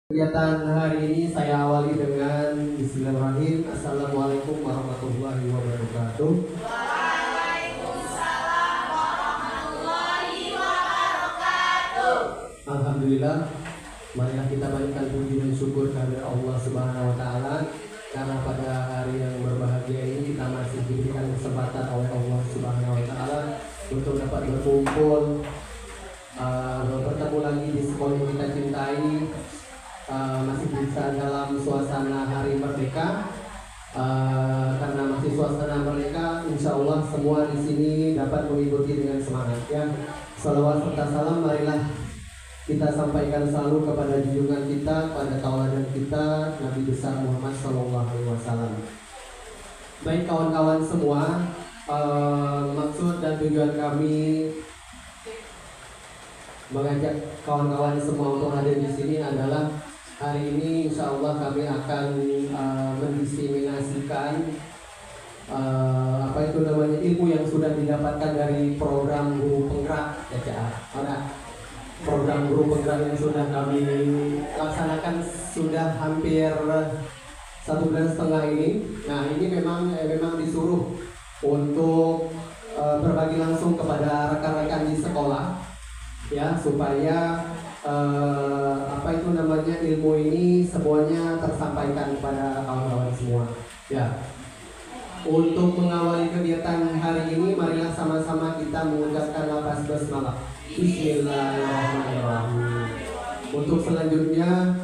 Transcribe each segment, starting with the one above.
Kegiatan hari ini saya awali dengan Bismillahirrahmanirrahim. Assalamualaikum warahmatullahi wabarakatuh. Waalaikumsalam warahmatullahi wabarakatuh. Alhamdulillah, marilah kita banyakkan puji dan syukur kehadirat Allah Subhanahu wa taala karena pada hari yang berbahagia ini kita masih diberikan kesempatan oleh Allah Subhanahu wa taala untuk dapat berkumpul bertemu lagi di sekolah yang kita cintai. Masih bisa dalam suasana hari merdeka, karena masih suasana merdeka, insya Allah semua di sini dapat mengikuti dengan semangat ya. Salawat serta salam marilah kita sampaikan selalu kepada junjungan kita, pada tauladan kita, Nabi besar Muhammad SAW. Baik kawan-kawan semua, maksud dan tujuan kami mengajak kawan-kawan semua untuk hadir di sini adalah hari ini insya Allah kami akan mendiseminasikan ilmu yang sudah didapatkan dari program guru penggerak ya. Ada program guru penggerak yang sudah kami laksanakan sudah hampir 1,5 bulan ini. Nah ini memang disuruh untuk berbagi langsung kepada rekan-rekan di sekolah ya, supaya ilmu ini semuanya tersampaikan kepada kawan-kawan semua ya. Untuk mengawali kegiatan hari ini, marilah sama-sama kita mengucapkan lafaz basmalah. Bismillahirrahmanirrahim. Untuk selanjutnya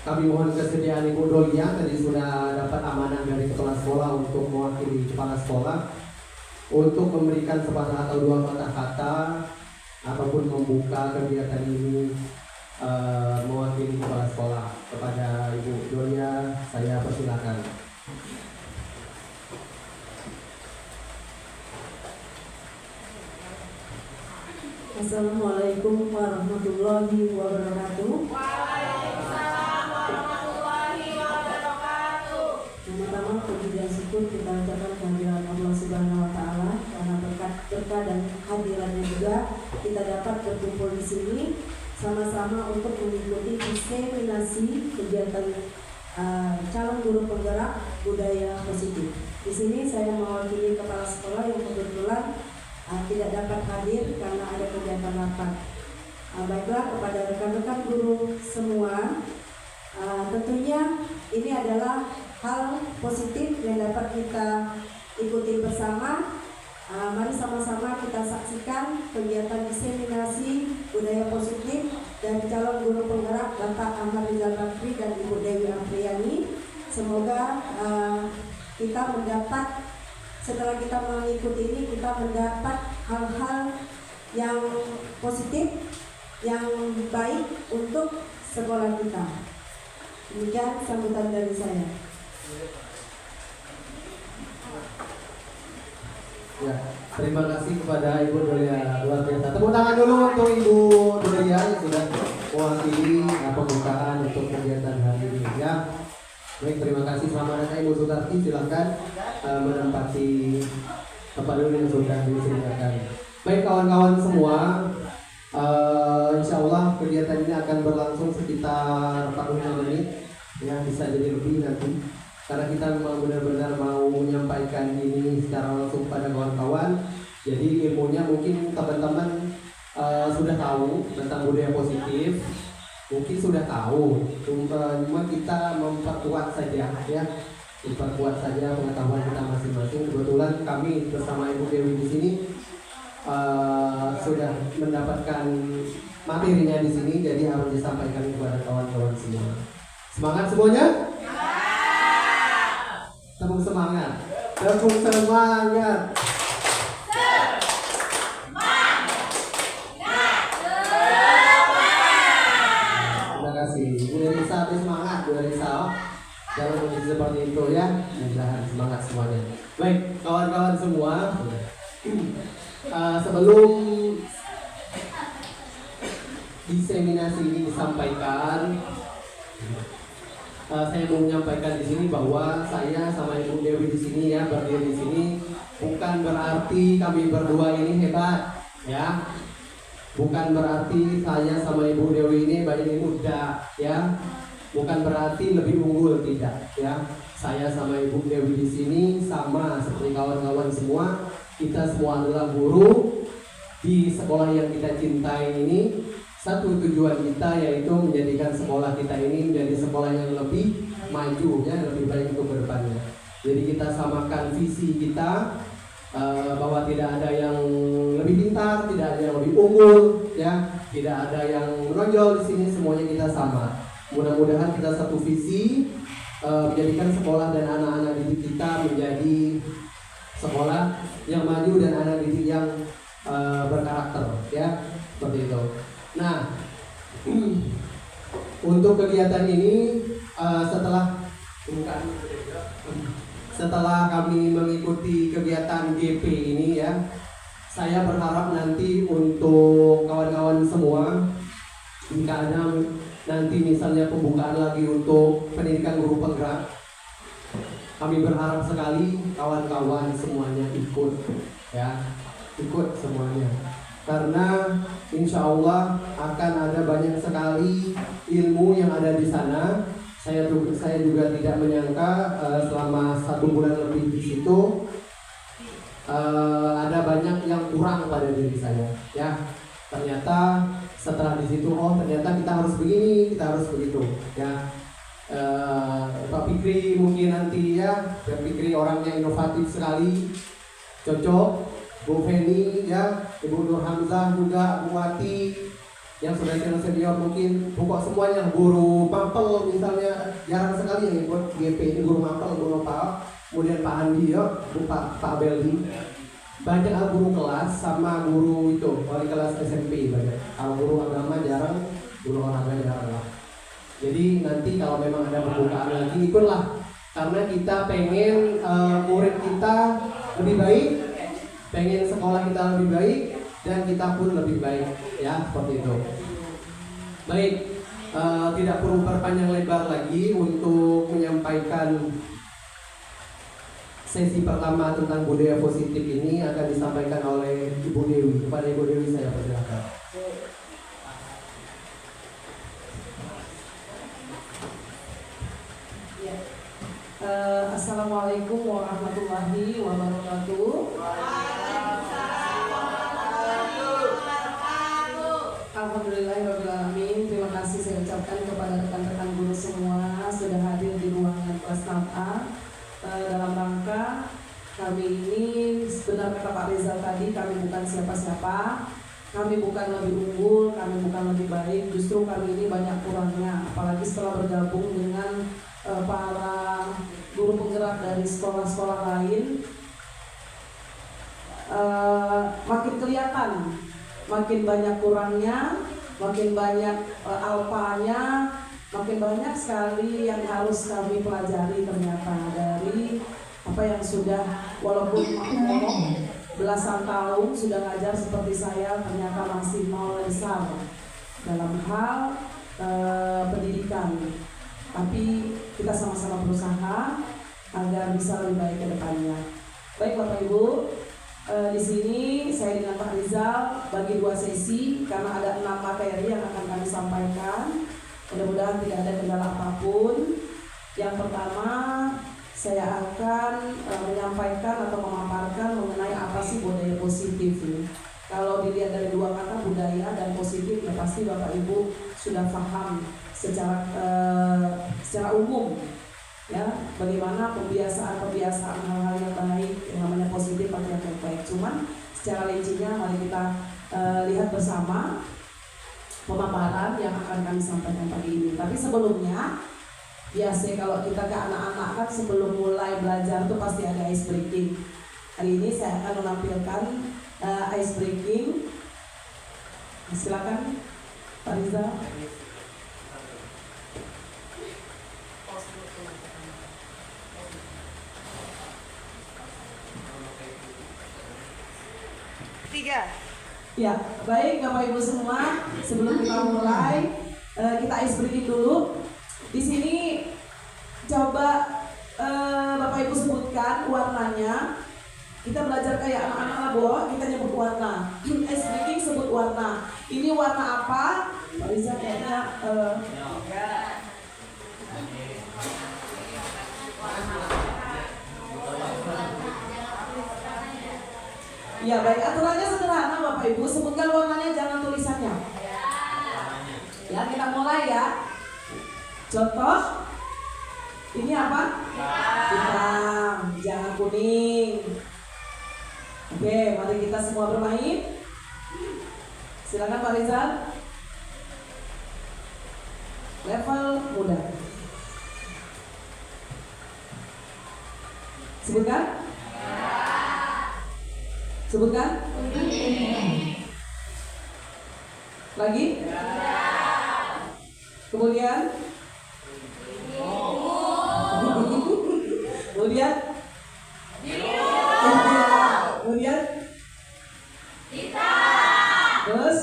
kami mohon kesediaan Ibu Dolia, tadi sudah dapat amanah dari kepala sekolah untuk mewakili kepala sekolah untuk memberikan sepatah atau dua kata-kata ataupun membuka kegiatan ini, mewakili kepala sekolah. Kepada Ibu Dolia saya persilakan. Assalamualaikum warahmatullahi wabarakatuh. Waalaikumsalam warahmatullahi wabarakatuh. Pertama-tama puji dan syukur kita ucapkan kehadiran Allah Subhanahu wa taala, karena berkah dan hadirannya juga kita dapat berkumpul di sini sama-sama untuk mengikuti diseminasi kegiatan calon guru penggerak budaya positif. Di sini saya mewakili kepala sekolah yang kebetulan tidak dapat hadir karena ada kegiatan rapat. Baiklah, kepada rekan-rekan guru semua, tentunya ini adalah hal positif yang dapat kita ikuti bersama. Mari sama-sama kita saksikan kegiatan diseminasi budaya positif dari calon guru penggerak Bapak Ahmad Rizal Bakri dan Ibu Dewi Afriani. Semoga kita mendapat, setelah kita mengikuti ini, kita mendapat hal-hal yang positif, yang baik untuk sekolah kita. Demikian sambutan dari saya. Ya, terima kasih kepada Ibu Dolia, luar biasa. Tepuk tangan dulu untuk Ibu Dolia yang sudah mewakili pembukaan untuk kegiatan hari ini ya. Baik, terima kasih. Selamat datang Ibu Sutarti, silakan menempati tempat dulu yang sudah disediakan. Baik kawan-kawan semua, insya Allah kegiatan ini akan berlangsung sekitar 45 menit ya, bisa jadi lebih nanti, karena kita memang benar-benar mau menyampaikan ini secara langsung pada kawan-kawan. Jadi ilmunya mungkin teman-teman sudah tahu tentang budaya positif, mungkin sudah tahu, cuma kita memperkuat saja ya, memperkuat saja pengetahuan kita masing-masing. Kebetulan kami bersama Ibu Dewi di sini sudah mendapatkan materinya di sini, jadi harus disampaikan kepada kawan-kawan semua. Semangat semuanya? Tepuk semangat. Tepuk semangat. Terima kasih. Bu Elisa, habis semangat Bu Elisa. Dalam kondisi seperti itu ya, mudah-mudahan semangat semuanya. Baik, kawan-kawan semua, sebelum diseminasi ini disampaikan, saya mau menyampaikan di sini bahwa saya sama Ibu Dewi di sini ya, berdiri di sini bukan berarti kami berdua ini hebat ya. Bukan berarti saya sama Ibu Dewi ini mahasiswa ini muda ya, bukan berarti lebih unggul, tidak ya. Saya sama Ibu Dewi di sini sama seperti kawan-kawan semua. Kita semua adalah guru di sekolah yang kita cintai ini. Satu tujuan kita yaitu menjadikan sekolah kita ini menjadi sekolah yang lebih maju ya, lebih baik untuk kedepannya. Jadi kita samakan visi kita bahwa tidak ada yang lebih pintar, tidak ada yang lebih unggul ya, tidak ada yang menonjol di sini, semuanya kita sama. Mudah-mudahan kita satu visi, menjadikan sekolah dan anak-anak didik kita menjadi sekolah yang maju dan anak didik yang berkarakter ya, seperti itu. Nah, untuk kegiatan ini setelah kami mengikuti kegiatan GP ini ya, saya berharap nanti untuk kawan-kawan semua, jika ada nanti misalnya pembukaan lagi untuk pendidikan guru penggerak, kami berharap sekali kawan-kawan semuanya ikut ya, ikut semuanya, karena insya Allah akan ada banyak sekali ilmu yang ada di sana. Saya juga tidak menyangka selama 1 bulan lebih di situ ada banyak yang kurang pada diri saya ya. Ternyata setelah di situ, oh ternyata kita harus begini, kita harus begitu ya. Pak Fikri mungkin nanti ya, Pak Fikri orangnya inovatif sekali, cocok. Bu Feni ya, Ibu Nur Hamzah juga, Bu Wati yang sudah senior mungkin, pokok semuanya. Guru Mampel misalnya jarang sekali yang ikut GP ini, guru Mampel, guru Nopal. Kemudian Pak Andi ya, Pak Beldi. Banyak guru kelas sama guru itu, wali kelas SMP banyak. Kalau guru agama jarang, guru olahraga jarang lah. Jadi nanti kalau memang ada pembukaan lagi ikutlah, karena kita pengen murid kita lebih baik, pengen sekolah kita lebih baik, dan kita pun lebih baik ya, seperti itu. Baik, tidak perlu berpanjang lebar lagi untuk menyampaikan sesi pertama tentang budaya positif ini akan disampaikan oleh Ibu Dewi. Kepada Ibu Dewi saya persilakan. Ya. Assalamualaikum warahmatullahi wabarakatuh. Alhamdulillahirrahmanirrahim. Terima kasih saya ucapkan kepada rekan-rekan guru semua sudah hadir di ruangan kelas 6A. Dalam rangka kami ini, benar kata Pak Rizal tadi, kami bukan siapa-siapa, kami bukan lebih unggul, kami bukan lebih baik, justru kami ini banyak kurangnya. Apalagi setelah bergabung dengan para guru penggerak dari sekolah-sekolah lain, makin kelihatan, makin banyak kurangnya, makin banyak alfanya, makin banyak sekali yang harus kami pelajari ternyata dari apa yang sudah, walaupun ngomong belasan tahun sudah ngajar seperti saya, ternyata masih nol besar dalam hal pendidikan. Tapi kita sama-sama berusaha agar bisa lebih baik ke depannya. Baik Bapak Ibu, di sini saya dengan Pak Rizal bagi 2 sesi karena ada 6 materi yang akan kami sampaikan. Mudah-mudahan tidak ada kendala apapun. Yang pertama, saya akan menyampaikan atau memaparkan mengenai apa sih budaya positif ini. Kalau dilihat dari 2 kata budaya dan positif, ya pasti Bapak Ibu sudah paham secara umum ya, bagaimana pembiasaan hal-hal yang baik, yang namanya positif atau yang baik. Cuman secara rincinya mari kita lihat bersama pemaparan yang akan kami sampaikan pagi ini. Tapi sebelumnya, biasanya kalau kita ke anak-anak kan sebelum mulai belajar tuh pasti ada ice breaking. Hari ini saya akan menampilkan ice breaking. Silakan Pak Rizal. Ya, baik Bapak Ibu semua, sebelum kita mulai, kita ice breaking dulu. Di sini coba Bapak Ibu sebutkan warnanya. Kita belajar kayak anak-anak lah, bahwa kita nyebut warna. Ice breaking sebut warna. Ini warna apa? Pak Rizal kayaknya ya baik, aturannya sederhana Bapak Ibu, sebutkan warnanya jangan tulisannya. Ya kita mulai ya. Contoh, ini apa? Hitam, jangan kuning. Oke, mari kita semua bermain. Silakan Pak Rizal. Level muda. Sebutkan. Sebutkan. Lagi. Kemudian. Kemudian. Kemudian. Terus.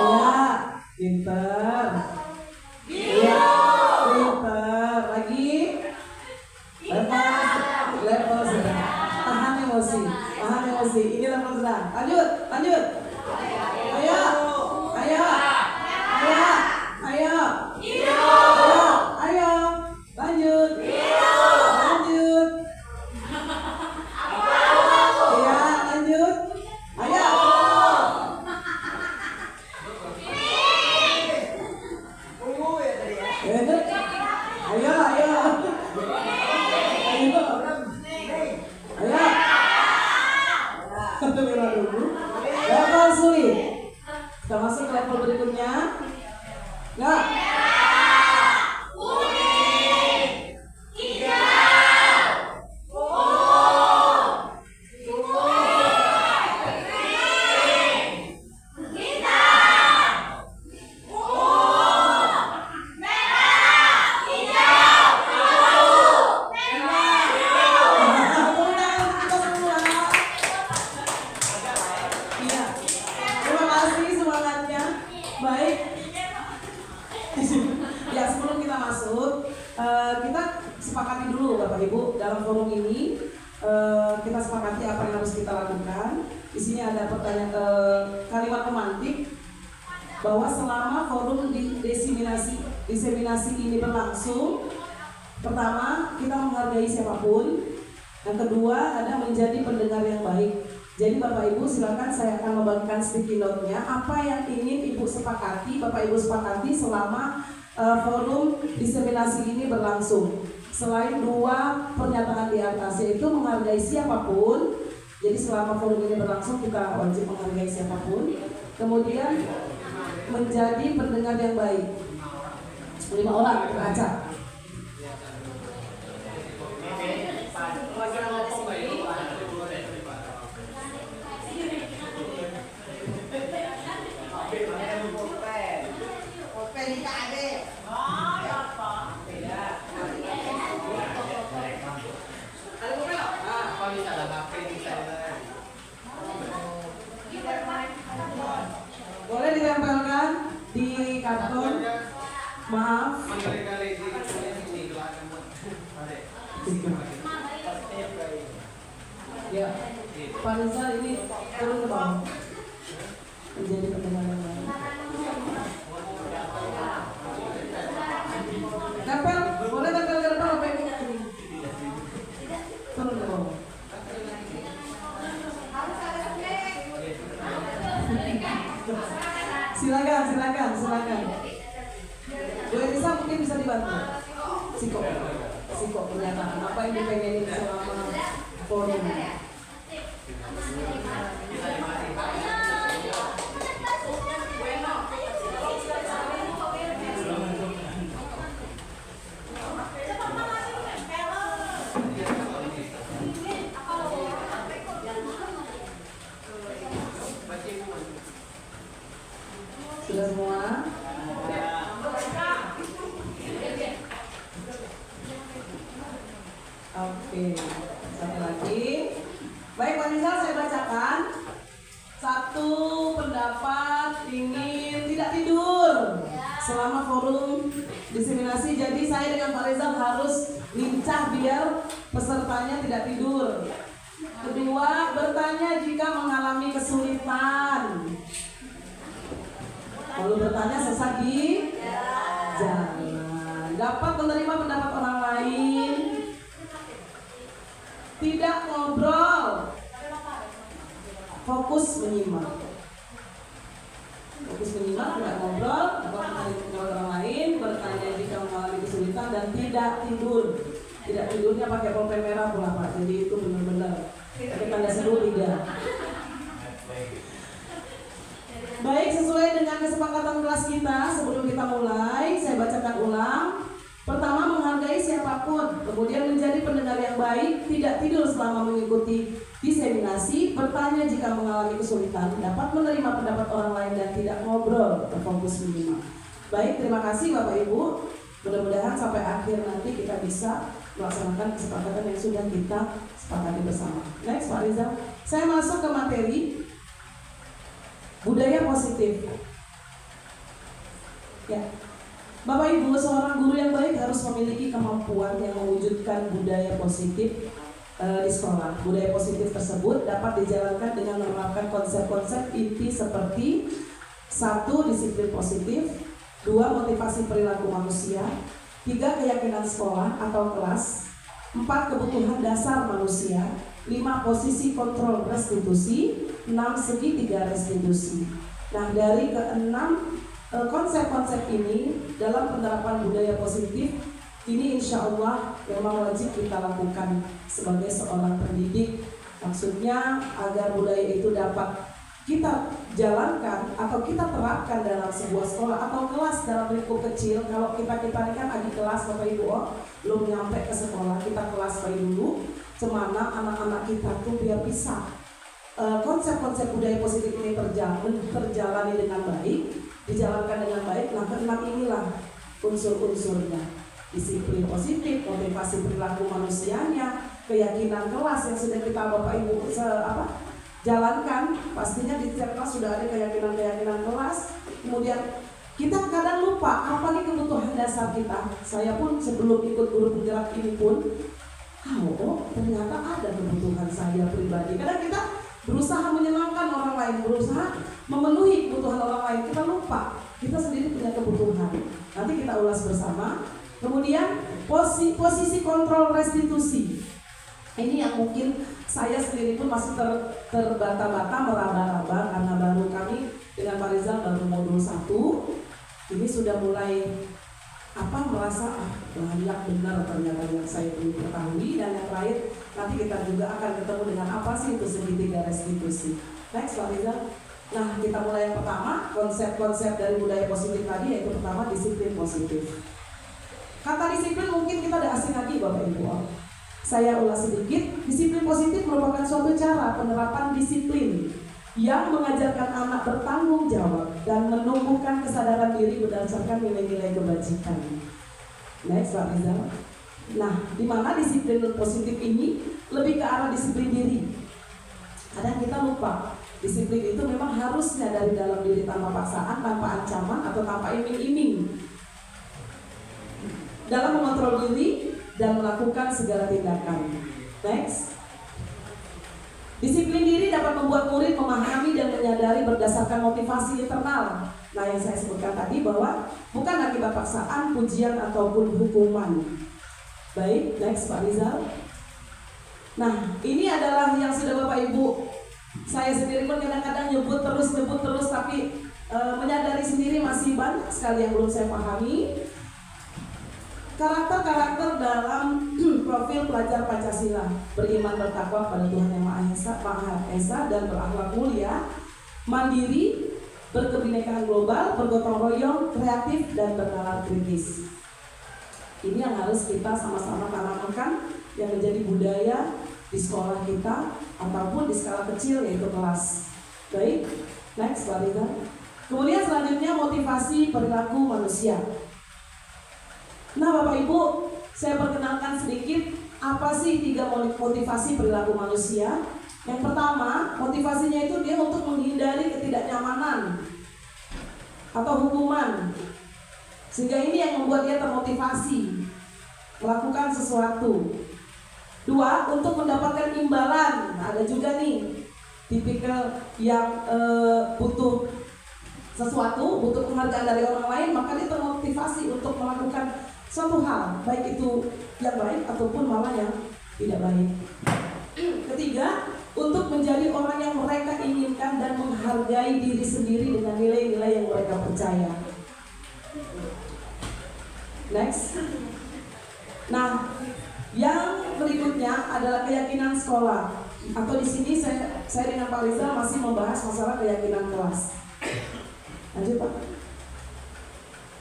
Ya, pintar. Ya, pintar. Lagi. Level sedang. Tahan emosi. Tahan emosi. Ini level sedang. Lanjut, lanjut. Ayo. Ayo. Ayo. Ayo. Ayo. Lanjut. Lanjut. Ya, lanjut. Ayo. Ayo, ayo. Level sulit. Kita masuk ke level berikutnya. Enggak. Baik. Ya sebelum kita masuk, kita sepakati dulu Bapak Ibu dalam forum ini kita sepakati apa yang harus kita lakukan. Di sini ada pertanyaan kalimat pemantik bahwa selama forum diseminasi ini berlangsung, pertama kita menghargai siapapun, yang kedua ada menjadi pendengar yang baik. Jadi Bapak Ibu silakan, saya akan membagikan sticky note-nya apa yang ingin Ibu sepakati, Bapak Ibu sepakati selama forum diseminasi ini berlangsung. Selain dua pernyataan di atas, yaitu menghargai siapapun. Jadi selama forum ini berlangsung kita wajib menghargai siapapun. Kemudian menjadi pendengar yang baik. 5 orang baca. Boleh ditempelkan di karton. Maaf. Ya, Pak Rizal ini turun ke bawah. Menjadi pendengar yang baik. Tempel, boleh tempel ke depan apa ini? Turun ke bawah. Silakan. Bu Elisa mungkin bisa dibantu. Siko pernyataan apa yang dipengenin selama forum. Sudah semua? Oke, satu lagi. Baik Pak Rizal, saya bacakan. Satu pendapat ingin tidak tidur selama forum diseminasi. Jadi saya dengan Pak Rizal harus lincah biar pesertanya tidak tidur. Kedua, bertanya jika mengalami kesulitan. Kalau bertanya sesat di jalan. Dapat menerima pendapat orang lain. Tidak ngobrol. Fokus menyimak. Fokus menyimak, tidak ngobrol, dapat menerima pendapat orang lain, bertanya jika mengalami kesulitan, dan tidak tidur. Tidak tidurnya pakai pulpen merah pula Pak. Jadi itu benar-benar pakai tanda seru tidak. Baik, sesuai dengan kesepakatan kelas kita, sebelum kita mulai, saya bacakan ulang. Pertama, menghargai siapapun. Kemudian, menjadi pendengar yang baik, tidak tidur selama mengikuti diseminasi, bertanya jika mengalami kesulitan, dapat menerima pendapat orang lain, dan tidak ngobrol, berfokus menyimak. Baik, terima kasih Bapak Ibu. Mudah-mudahan sampai akhir nanti kita bisa melaksanakan kesepakatan yang sudah kita sepakati bersama. Next, Pak Rizal. Saya masuk ke materi budaya positif. Ya, Bapak Ibu, seorang guru yang baik harus memiliki kemampuan yang mewujudkan budaya positif di sekolah. Budaya positif tersebut dapat dijalankan dengan menerapkan konsep-konsep inti seperti 1. Disiplin positif, 2. Motivasi perilaku manusia, 3. Keyakinan sekolah atau kelas, 4. Kebutuhan dasar manusia, 5. Posisi kontrol restitusi, 6. Segitiga restitusi. Nah, dari keenam konsep-konsep ini dalam penerapan budaya positif ini insya Allah memang wajib kita lakukan sebagai seorang pendidik. Maksudnya agar budaya itu dapat kita jalankan atau kita terapkan dalam sebuah sekolah atau kelas dalam lingkup kecil. Kalau kita ini kan adik kelas Bapak Ibu, belum nyampe ke sekolah, kita kelas bayi dulu, cemana anak-anak kita tuh biar bisa konsep-konsep budaya positif ini terjalani dengan baik, dijalankan dengan baik. Nah, keenam inilah unsur-unsurnya: disiplin positif, motivasi perilaku manusianya, keyakinan kelas yang sudah kita Bapak Ibu jalankan. Pastinya di setiap kelas sudah ada keyakinan kelas. Kemudian kita kadang lupa apa nih kebutuhan dasar kita. Saya pun sebelum ikut guru penggerak ini pun, ternyata ada kebutuhan saya pribadi. Kadang kita berusaha menyenangkan orang lain, berusaha memenuhi kebutuhan orang lain, kita lupa kita sendiri punya kebutuhan. Nanti kita ulas bersama. Kemudian posisi kontrol restitusi. Ini yang mungkin saya sendiri pun masih terbata-bata, meraba-raba, karena baru kami dengan Pak Rizal baru modul 1. Ini sudah mulai merasa banyak benar ternyata yang saya belum ketahui. Dan yang terakhir nanti kita juga akan ketemu dengan apa sih itu segitiga restitusi. Next, Pak Rizal. Nah, kita mulai yang pertama, konsep-konsep dari budaya positif tadi, yaitu pertama disiplin positif. Kata disiplin mungkin kita udah asing lagi Bapak Ibu. Saya ulas sedikit. Disiplin positif merupakan suatu cara penerapan disiplin yang mengajarkan anak bertanggung jawab dan menumbuhkan kesadaran diri berdasarkan nilai-nilai kebajikan. Next, Pak Rizal. Nah, di mana disiplin positif ini lebih ke arah disiplin diri. Kadang kita lupa, disiplin itu memang harusnya dari dalam diri, tanpa paksaan, tanpa ancaman, atau tanpa iming-iming. Dalam mengontrol diri dan melakukan segala tindakan. Next. Disiplin diri dapat membuat murid memahami dan menyadari berdasarkan motivasi internal. Nah, yang saya sebutkan tadi bahwa bukan akibat paksaan, pujian, ataupun hukuman. Baik, next Pak Rizal. Nah, ini adalah yang sudah Bapak Ibu, saya sendiri pun kadang-kadang nyebut terus, tapi menyadari sendiri masih banyak sekali yang belum saya pahami. Karakter-karakter dalam profil pelajar Pancasila: beriman, bertakwa pada Tuhan Yang Maha Esa dan berakhlak mulia, mandiri, berkebinekaan global, bergotong royong, kreatif, dan bernalar kritis. Ini yang harus kita sama-sama tanamkan yang menjadi budaya di sekolah kita ataupun di skala kecil, yaitu kelas. Baik, next Pak Rita. Kemudian selanjutnya motivasi perilaku manusia. Nah, Bapak Ibu, saya perkenalkan sedikit apa sih 3 motivasi perilaku manusia. Yang pertama, motivasinya itu dia untuk menghindari ketidaknyamanan atau hukuman, sehingga ini yang membuat dia termotivasi melakukan sesuatu. Dua, untuk mendapatkan imbalan. Nah, ada juga nih tipikal yang butuh sesuatu, butuh penghargaan dari orang lain, maka dia termotivasi untuk melakukan suatu hal, baik itu yang baik ataupun malah yang tidak baik. Ketiga, untuk menjadi orang yang mereka inginkan dan menghargai diri sendiri dengan nilai-nilai yang mereka percaya. Next. Nah, yang berikutnya adalah keyakinan sekolah. Atau di sini saya dengan Pak Rizal masih membahas masalah keyakinan kelas. Lanjut Pak.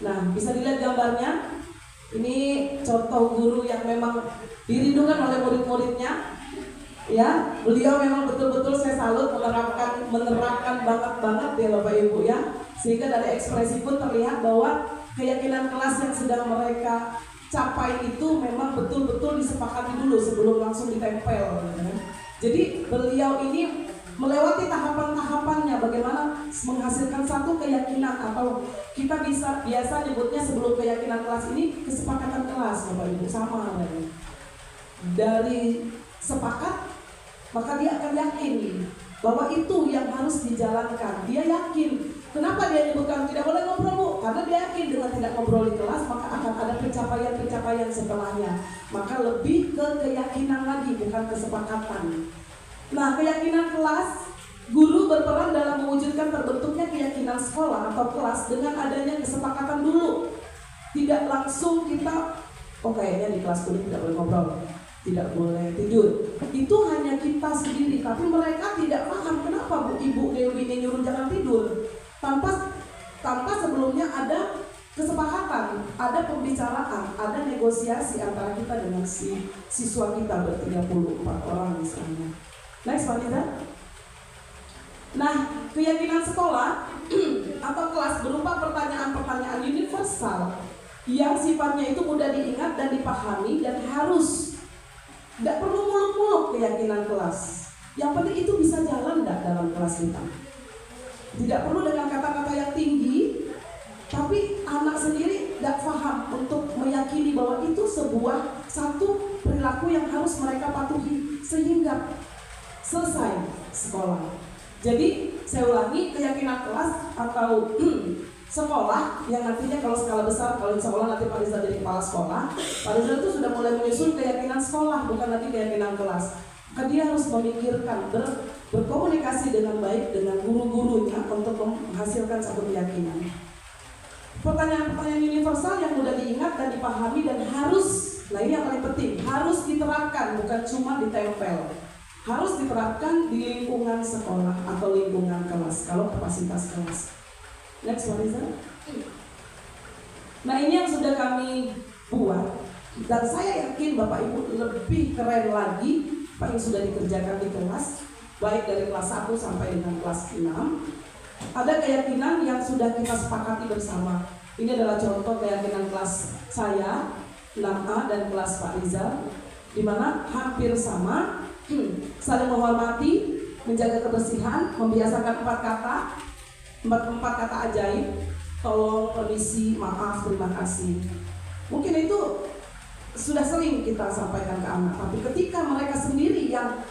Nah, bisa dilihat gambarnya. Ini contoh guru yang memang dirindukan oleh murid-muridnya. Ya, beliau memang betul-betul saya salut menerapkan banget ya Bapak Ibu ya. Sehingga dari ekspresi pun terlihat bahwa keyakinan kelas yang sedang mereka capai itu memang betul-betul disepakati dulu sebelum langsung ditempel. Ya. Jadi beliau ini melewati tahapan-tahapannya bagaimana menghasilkan satu keyakinan, atau kita biasa nyebutnya sebelum keyakinan kelas ini kesepakatan kelas Bapak Ibu, sama dari sepakat maka dia akan yakin bahwa itu yang harus dijalankan. Dia yakin. Kenapa dia nyebutkan tidak boleh ngobrol Bu? Karena dia yakin dengan tidak ngobrol di kelas maka akan ada pencapaian-pencapaian setelahnya. Maka lebih ke keyakinan lagi, bukan kesepakatan. Nah, keyakinan kelas, guru berperan dalam mewujudkan terbentuknya keyakinan sekolah atau kelas dengan adanya kesepakatan dulu. Tidak langsung kita, kayaknya di kelas kuning tidak boleh ngobrol, tidak boleh tidur. Itu hanya kita sendiri, tapi mereka tidak paham kenapa Bu Ibu Dewi ini nyuruh jangan tidur. Tanpa sebelumnya ada kesepakatan, ada pembicaraan, ada negosiasi antara kita dengan si siswa kita ber-34 orang misalnya. Next, Pak Nida. Nah, keyakinan sekolah atau kelas berupa pertanyaan-pertanyaan universal yang sifatnya itu mudah diingat dan dipahami dan harus, tidak perlu muluk-muluk keyakinan kelas. Yang penting itu bisa jalan tidak dalam kelas kita. Tidak perlu dengan kata-kata yang tinggi, tapi anak sendiri tidak paham untuk meyakini bahwa itu sebuah satu perilaku yang harus mereka patuhi sehingga selesai sekolah. Jadi saya ulangi, keyakinan kelas atau sekolah yang nantinya kalau skala besar, kalau insya Allah nanti Pak Rizal jadi kepala sekolah, Pak Rizal itu sudah mulai menyusun keyakinan sekolah, bukan lagi keyakinan kelas. Maka dia harus memikirkan, berkomunikasi dengan baik dengan guru-gurunya untuk menghasilkan satu keyakinan. Pertanyaan-pertanyaan universal yang mudah diingat dan dipahami dan harus, nah ini yang paling penting, harus diterapkan, bukan cuma ditempel. Harus diterapkan di lingkungan sekolah atau lingkungan kelas, kalau kapasitas kelas. Next, Pak Rizal. Nah, ini yang sudah kami buat, dan saya yakin Bapak Ibu lebih keren lagi apa yang sudah dikerjakan di kelas, baik dari kelas 1 sampai dengan kelas 6. Ada keyakinan yang sudah kita sepakati bersama. Ini adalah contoh keyakinan kelas saya 6A dan kelas Pak Rizal, di mana hampir sama. Saling menghormati, menjaga kebersihan, membiasakan 4 kata ajaib, tolong, permisi, maaf, terima kasih. Mungkin itu sudah sering kita sampaikan ke anak, tapi ketika mereka sendiri yang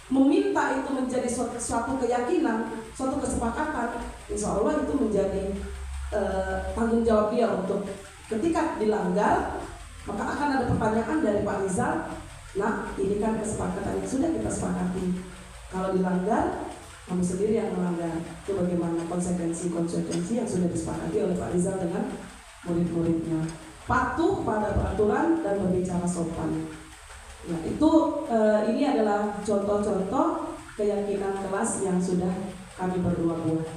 meminta itu menjadi suatu keyakinan, suatu kesepakatan, insya Allah itu menjadi tanggung jawab dia untuk ketika dilanggar, maka akan ada pertanyaan dari Pak Rizal. Nah, ini kan kesepakatan yang sudah kita sepakati. Kalau dilanggar, kamu sendiri yang melanggar. Itu bagaimana konsekuensi yang sudah disepakati oleh Pak Rizal dengan murid-muridnya. Patuh pada peraturan dan berbicara sopan. Nah, itu ini adalah contoh-contoh keyakinan kelas yang sudah kami berdua buat.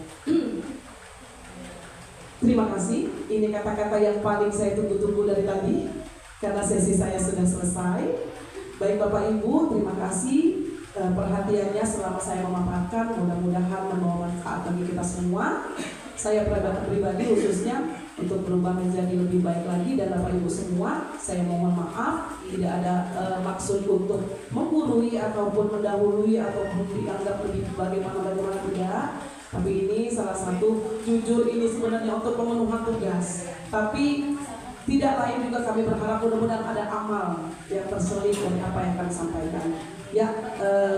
Terima kasih. Ini kata-kata yang paling saya tunggu-tunggu dari tadi, karena sesi saya sudah selesai. Baik Bapak Ibu, terima kasih perhatiannya selama saya memaparkan. Mudah-mudahan membawa manfaat bagi kita semua. Saya pribadi khususnya untuk berubah menjadi lebih baik lagi, dan Bapak Ibu semua saya mohon maaf, tidak ada maksud untuk menggurui ataupun mendahului ataupun dianggap lebih bagaimana tidak. Tapi ini salah satu, jujur ini sebenarnya untuk pemenuhan tugas. Tapi tidak lain juga kami berharap mudah-mudahan ada amal yang terselip dari apa yang kami sampaikan. Ya,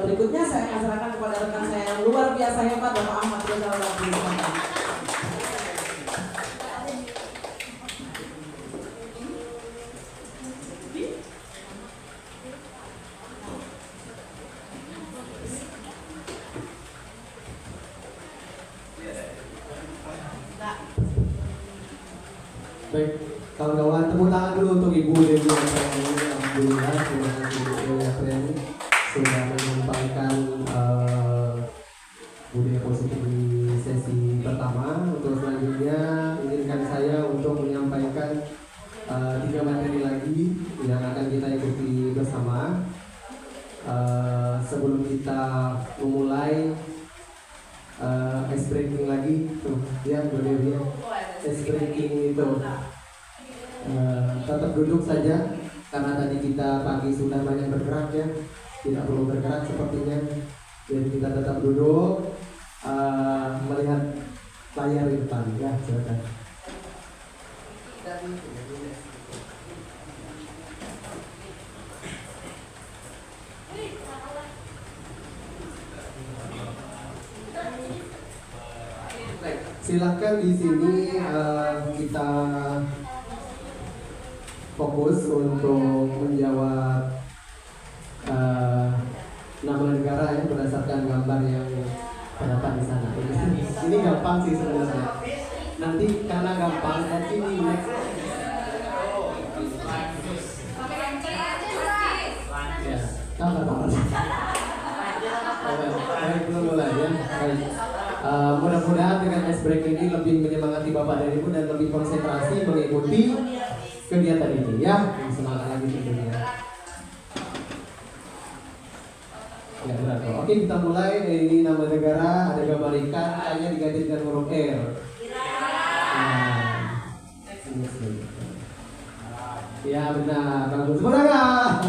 berikutnya saya akan serahkan kepada rekan saya yang luar biasa hebat, Bapak Ahmad Rizal. Baik, kawan-kawan, tepuk tangan dulu untuk Ibu Dewi Apreni. Alhamdulillah, terima kasih Ibu Dewi Apreni sudah menyampaikan budaya positif di sesi pertama. Untuk selanjutnya, izinkan saya untuk menyampaikan 3 materi lagi yang akan kita ikuti bersama. Sebelum kita memulai ice breaking lagi, tuh, ya Bu Dewi, ice breaking itu. Tetap duduk saja karena tadi kita pagi sudah banyak bergerak ya, tidak perlu bergerak sepertinya, jadi kita tetap duduk melihat layar di depan ya, silakan. Silakan di sini kita fokus untuk menjawab nama negara ya berdasarkan gambar yang terdapat di sana. Ini gampang sih sebenarnya. Nanti karena gampang, sini next. Ya, sabar. Baik, belum mulai ya. Baik. Mudah-mudahan dengan ice break ini lebih menyemangati Bapak dan Ibu dan lebih konsentrasi mengikuti kegiatan ini ya. Semangat lagi tentunya. Ya, benar. Oke, kita mulai. Ini nama negara, ada gambar ikan, hanya diganti dengan huruf R. Ya, benar. Bagus. Semangat.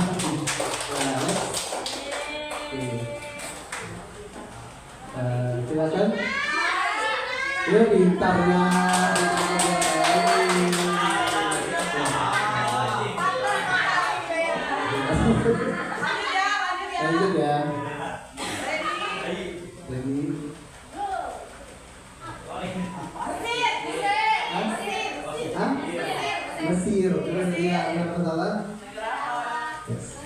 Silakan. Ya, pintarnya. Lanjut ya. Ready. Mesir. Ya, yang salah. Yes.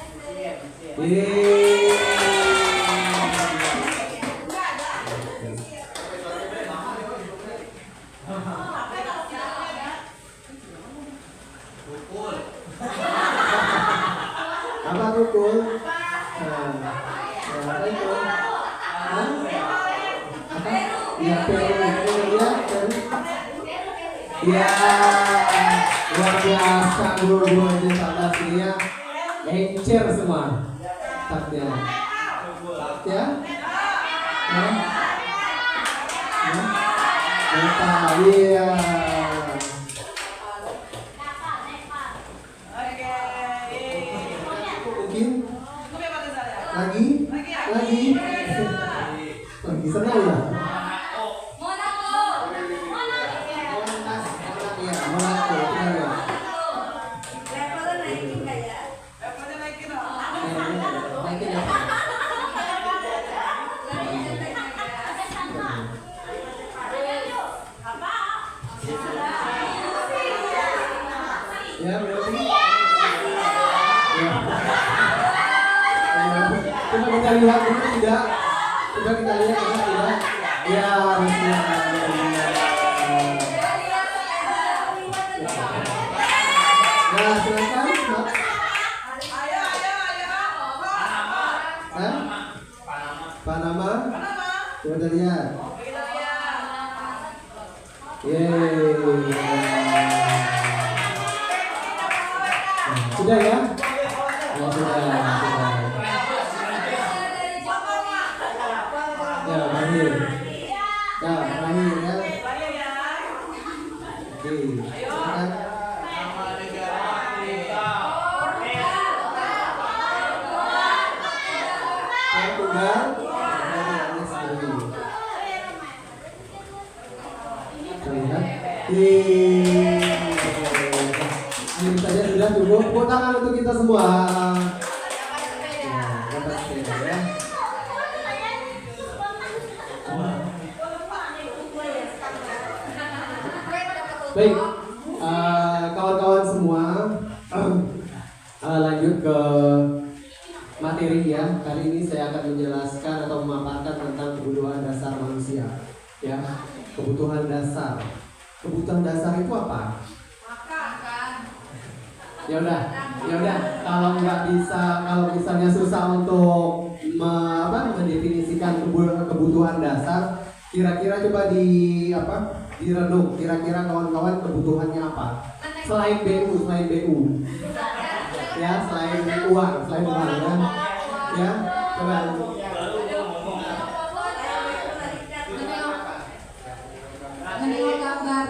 Apa rukun? Apa itu? Ya, ya, luar biasa guru-guru di sana ya, encer semua, taknya, ya, iya. Mungkin lagi, senang ya. Ya, berarti. Ya. Coba kita lihat dulu tidak. Coba kita lihat tidak. Ya, harusnya. Nah, silakan. Panama. Coba kita lihat. Sudah ya? Ya, sudah. Ya, terakhir. Ya, terakhir ya. Oke, silakan. Tunggal. Terlihat. Sudah cukup. Tepuk tangan untuk kita semua. Dapat sepeda. Dapat sepeda ya. Baik, kawan-kawan semua, lanjut ke materi ya. Kali ini saya akan menjelaskan atau memaparkan tentang kebutuhan dasar manusia. Ya, kebutuhan dasar. Kebutuhan dasar itu apa? Ya udah. Kalau nggak bisa, kalau misalnya susah untuk mendefinisikan kebutuhan dasar, kira-kira coba direnung. Kira-kira kawan-kawan kebutuhannya apa? Selain BU. Ya, selain uang ya. Ya, coba. Menengok gambar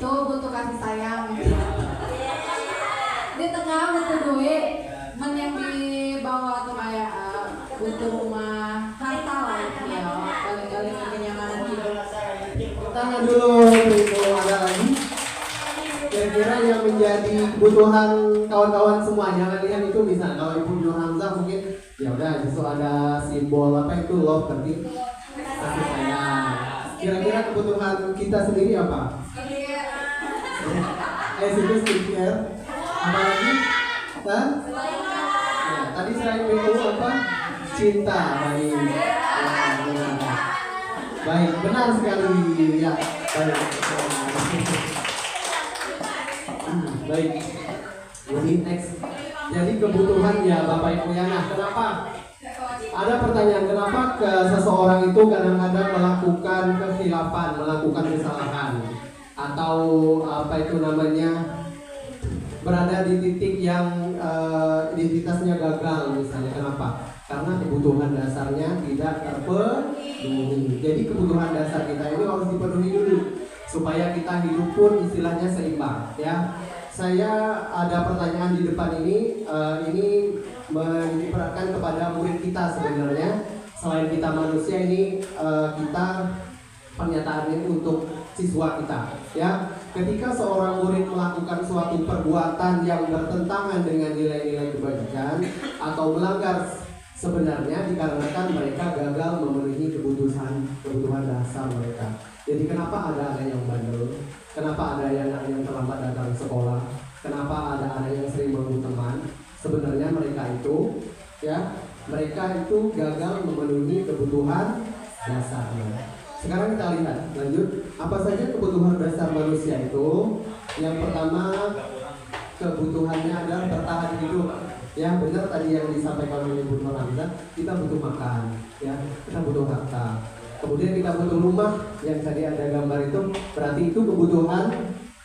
tuh butuh kasih sayang. Di tengah butuh duit, yang di bawah tuh kayak butuh rumah, harta lah ya, kali-kali kenyamanan hidup. Tangan dulu, itu ada lagi. Kira-kira yang menjadi kebutuhan kawan-kawan semua, jangan lihat itu misalnya kalau Ibu Nur Hamzah mungkin ya udah justru ada simbol apa itu love tadi kasih sayang. Kira-kira kebutuhan kita sendiri apa? Itu skincare. Apa lagi? Nah, tadi selain itu apa? Cinta. Baik, benar sekali ya. Baik. Jadi next. Jadi kebutuhan ya Bapak Ibu ya. Nah, kenapa? Ada pertanyaan, kenapa seseorang itu kadang-kadang melakukan kekhilafan, melakukan kesalahan, atau apa itu namanya, berada di titik yang identitasnya gagal misalnya. Kenapa? Karena kebutuhan dasarnya tidak terpenuhi. Jadi kebutuhan dasar kita ini harus dipenuhi dulu supaya kita hidup pun istilahnya seimbang ya. Saya ada pertanyaan di depan ini menitikberatkan kepada murid kita sebenarnya. Selain kita manusia ini kita pernyataan ini untuk siswa kita ya. Ketika seorang murid melakukan suatu perbuatan yang bertentangan dengan nilai-nilai kebajikan atau melanggar, sebenarnya dikarenakan mereka gagal memenuhi kebutuhan dasar mereka. Jadi kenapa ada anak yang bandel? Kenapa ada anak yang terlambat datang ke sekolah? Kenapa ada anak yang sering berebut teman? Sebenarnya mereka itu gagal memenuhi kebutuhan dasarnya. Sekarang kita lihat lanjut, apa saja kebutuhan dasar manusia itu? Yang pertama, kebutuhannya adalah bertahan hidup. Ya, benar tadi yang disampaikan oleh Ibu Nur Hamzah, kita butuh makan, ya, kita butuh harta. Kemudian kita butuh rumah, yang tadi ada gambar itu, berarti itu kebutuhan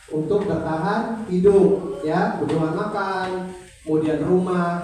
untuk bertahan hidup, ya, kebutuhan makan, kemudian rumah,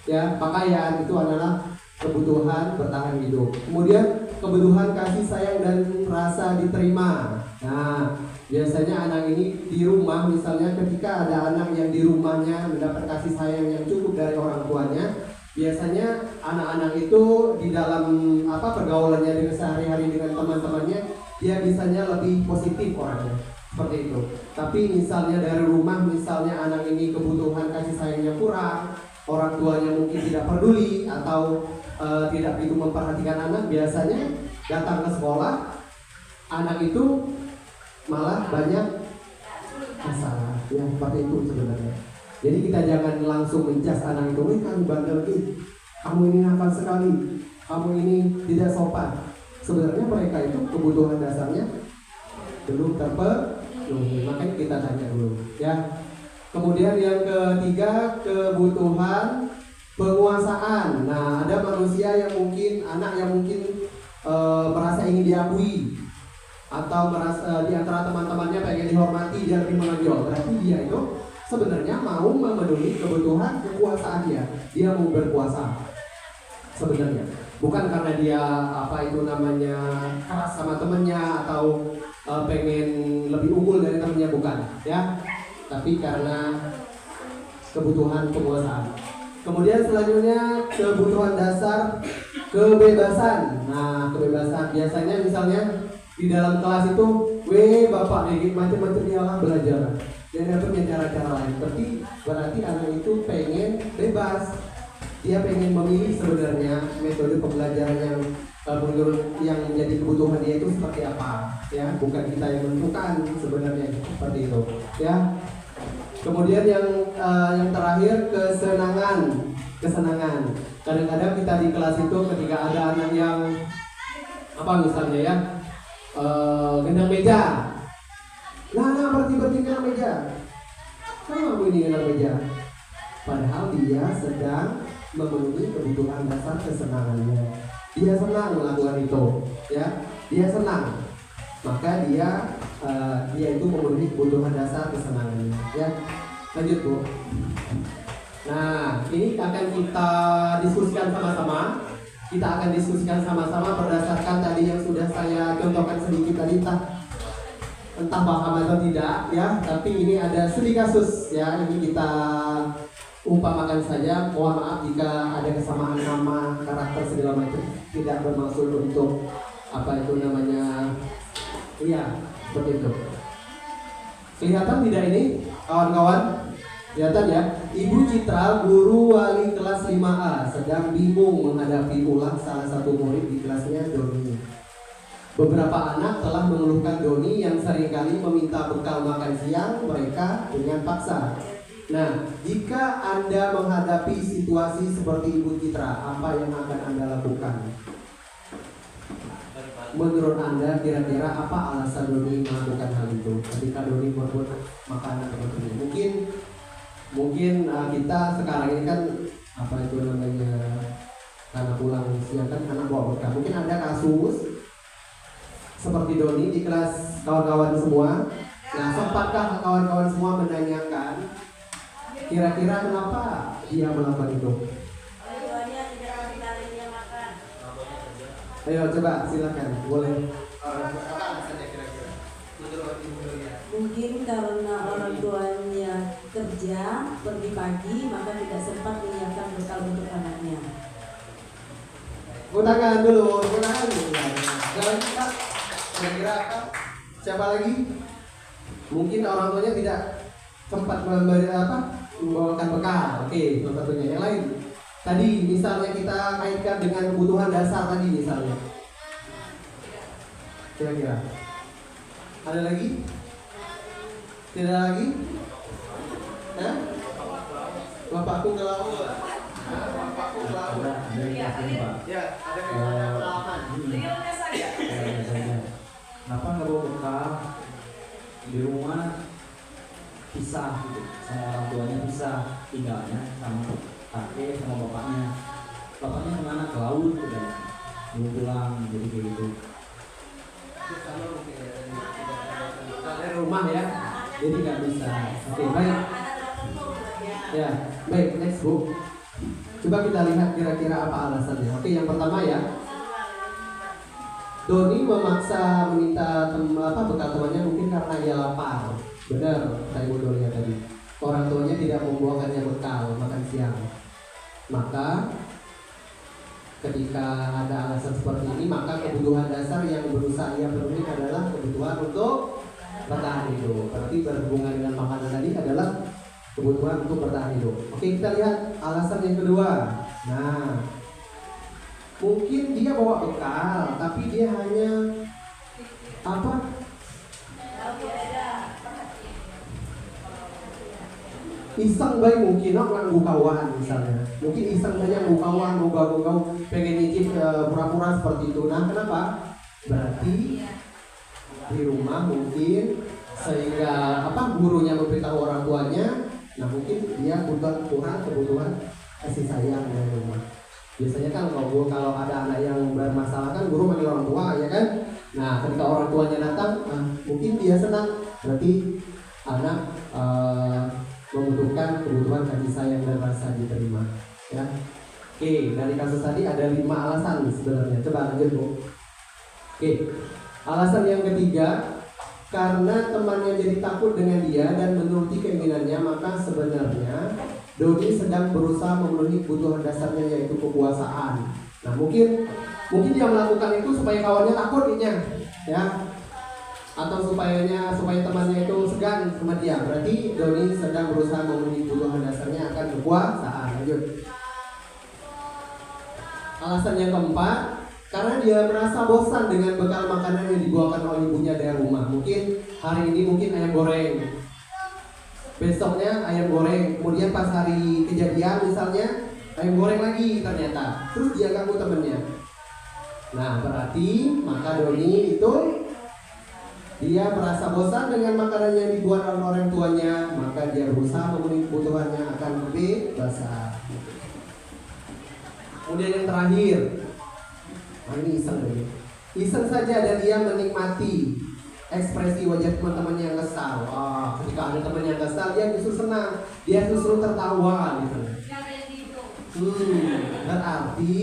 ya, pakaian, itu adalah kebutuhan bertahan hidup. Kemudian kebutuhan kasih sayang dan rasa diterima. Nah, biasanya anak ini di rumah, misalnya ketika ada anak yang di rumahnya mendapat kasih sayang yang cukup dari orang tuanya, biasanya anak-anak itu di dalam pergaulannya dengan sehari-hari dengan teman-temannya, dia biasanya lebih positif orangnya, seperti itu. Tapi misalnya dari rumah, misalnya anak ini kebutuhan kasih sayangnya kurang, orang tuanya mungkin tidak peduli atau tidak begitu memperhatikan anak, biasanya datang ke sekolah, anak itu malah banyak masalah, ya seperti itu sebenarnya. Jadi kita jangan langsung menjas anak itu, kamu bandel nih, kamu ini nakal sekali, kamu ini tidak sopan. Sebenarnya mereka itu kebutuhan dasarnya belum terpenuhi, makanya kita tanya dulu, ya. Kemudian yang ketiga, kebutuhan penguasaan. Nah, ada manusia yang mungkin, anak yang mungkin merasa ingin diakui, atau merasa di antara teman-temannya pengen dihormati, dia lebih menonjol. Berarti dia itu sebenarnya mau memenuhi kebutuhan kekuasaan dia. Dia mau berkuasa sebenarnya. Bukan karena dia keras sama temennya atau pengen lebih unggul dari temennya, bukan, ya. Tapi karena kebutuhan penguasaan. Kemudian selanjutnya kebutuhan dasar kebebasan. Nah, kebebasan biasanya misalnya di dalam kelas itu, bapak nih macam-macam dialah belajar. dan dia punya cara-cara lain. Berarti anak itu pengen bebas, dia pengen memilih sebenarnya metode pembelajaran yang menurut yang menjadi kebutuhan dia itu seperti apa, ya, bukan kita yang menentukan sebenarnya seperti itu, ya. Kemudian yang terakhir kesenangan. Kadang-kadang kita di kelas itu ketika ada anak yang apa misalnya ya gendang meja, nah berarti gendang meja, kenapa ini gendang meja? Padahal dia sedang memenuhi kebutuhan dasar kesenangannya. Dia senang melakukan itu, ya. Dia senang, maka dia itu memenuhi kebutuhan dasar kesenangannya, ya. Lanjut, Bu. Nah, ini akan kita diskusikan sama-sama. Kita akan diskusikan sama-sama berdasarkan tadi yang sudah saya contohkan sedikit tadi, entah paham atau tidak, ya. Tapi ini ada studi kasus, ya. Ini kita umpamakan saja. Mohon maaf jika ada kesamaan nama, karakter segala macam. Tidak bermaksud untuk apa itu namanya. Iya, seperti itu. Kelihatan tidak ini, kawan-kawan? Kelihatan ya? Ibu Citra, guru wali kelas 5A, sedang bingung menghadapi ulang salah satu murid di kelasnya, Doni. Beberapa anak telah mengeluhkan Doni yang seringkali meminta bekal makan siang mereka dengan paksa. Nah, jika Anda menghadapi situasi seperti Ibu Citra, apa yang akan Anda lakukan? Menurut Anda kira-kira apa alasan Doni melakukan hal itu ketika Doni membuat makanan seperti ini? Mungkin kita sekarang ini kan apa itu namanya, karena pulang siang kan anak bawa bekal. Mungkin ada kasus seperti Doni di kelas kawan-kawan semua. Nah, sempatkah kawan-kawan semua menanyakan kira-kira kenapa dia melakukan itu? Ayo coba silakan, boleh. Apa alasannya kira-kira? Menurut Ibu Gloria? Mungkin karena orang tuanya kerja pergi pagi, maka tidak sempat menyiapkan bekal untuk anaknya. Tepuk tangan dulu, tepuk tangan dulu. Jalan kita. Kira-kira apa? Siapa lagi? Mungkin orang tuanya tidak sempat membawakan bekal. Oke, salah satunya. Yang lain? Tadi misalnya kita kaitkan dengan kebutuhan dasar tadi misalnya. Kira-kira. Ada lagi? Tidak lagi? Hah? Bapakku ke laut. Bapakku ke laut. Ya, ada pengalaman. Kenapa nggak bawa bekal di rumah, pisah gitu, sama orang tuanya pisah, tinggalnya sama kakek sama bapaknya kemana, ke laut udah belum pulang, jadi kayak gitu. Dari rumah ya, jadi nggak bisa. Oke, baik. Ya, baik, next Bu. Coba kita lihat kira-kira apa alasannya. Oke, yang pertama ya, Doni memaksa meminta bekal temannya mungkin karena dia lapar. Benar, saya Ibu Gloria tadi. Orang tuanya tidak membawakannya bekal makan siang. Maka ketika ada alasan seperti ini, maka kebutuhan dasar yang berusaha ia penuhi adalah kebutuhan untuk bertahan hidup. Berarti berhubungan dengan makanan tadi adalah kebutuhan untuk bertahan hidup. Oke, kita lihat alasan yang kedua. Nah, mungkin dia bawa bekal, tapi dia hanya iseng baik mungkin nganggu kawan misalnya. Mungkin iseng saja nganggu kawan, mau pengen nyicip pura-pura seperti itu. Nah, kenapa? Berarti di rumah mungkin sehingga gurunya memberitahu orang tuanya. Nah, mungkin dia kurang kebutuhan kasih sayang dari rumah. Biasanya kan kalau ada anak yang bermasalah kan guru manggil orang tua, ya kan? Nah, ketika orang tuanya datang, mungkin dia senang. Berarti anak membutuhkan kebutuhan kasih sayang dan rasa diterima, ya. Oke, dari kasus tadi ada 5 alasan sebenarnya. Coba lanjut, Bu. Oke, alasan yang ketiga, karena temannya jadi takut dengan dia dan menuruti keinginannya, maka sebenarnya Doni sedang berusaha memenuhi kebutuhan dasarnya, yaitu kekuasaan. Nah, mungkin dia melakukan itu supaya kawannya takut ya, atau supaya temannya itu segan sama ya, berarti Doni sedang berusaha memenuhi kebutuhan dasarnya akan kekuasaan. Lanjut. Alasan yang keempat, karena dia merasa bosan dengan bekal makanan yang dibawakan oleh ibunya dari rumah. Mungkin hari ini mungkin ayam goreng, besoknya ayam goreng, kemudian pas hari kejadian misalnya ayam goreng lagi ternyata, terus dia ganggu temennya. Nah berarti maka Doni itu dia merasa bosan dengan makanan yang dibuat oleh orang tuanya, maka dia berusaha memenuhi kebutuhannya akan kebebasan. Kemudian yang terakhir, nah ini iseng lagi. Iseng saja dan dia menikmati ekspresi wajah teman-temannya yang kesal. Ketika ada teman yang kesal, dia justru senang, dia justru tertawa gitu. Berarti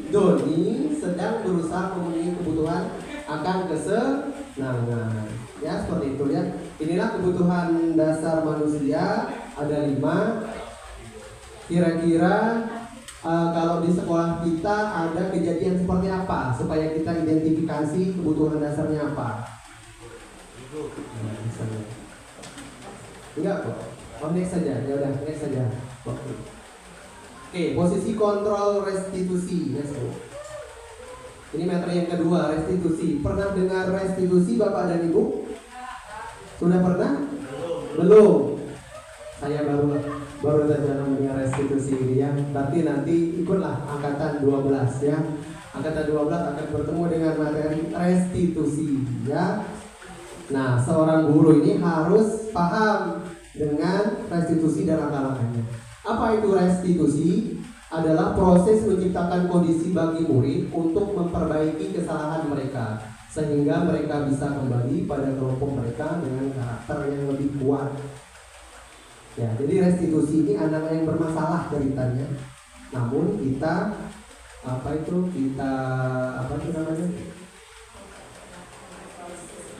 Doni sedang berusaha memenuhi kebutuhan akan kesenangan. Ya seperti itu ya. Inilah kebutuhan dasar manusia, ada 5. Kira-kira kalau di sekolah kita ada kejadian seperti apa supaya kita identifikasi kebutuhan dasarnya apa? Enggak kok. Next saja. Ya udah, next saja. Oke, posisi kontrol restitusi. Let's go. Ini materi yang kedua, restitusi. Pernah dengar restitusi Bapak dan Ibu? Sudah pernah? Belum. Saya baru saja mendengar restitusi ini ya. Berarti nanti ikutlah angkatan 12 ya. Angkatan 12 akan bertemu dengan materi restitusi ya. Nah, seorang guru ini harus paham dengan restitusi dan langkah-langkahnya. Apa itu restitusi? Adalah proses menciptakan kondisi bagi murid untuk memperbaiki kesalahan mereka sehingga mereka bisa kembali pada kelompok mereka dengan karakter yang lebih kuat. Ya, jadi restitusi ini anak yang bermasalah ceritanya. Namun kita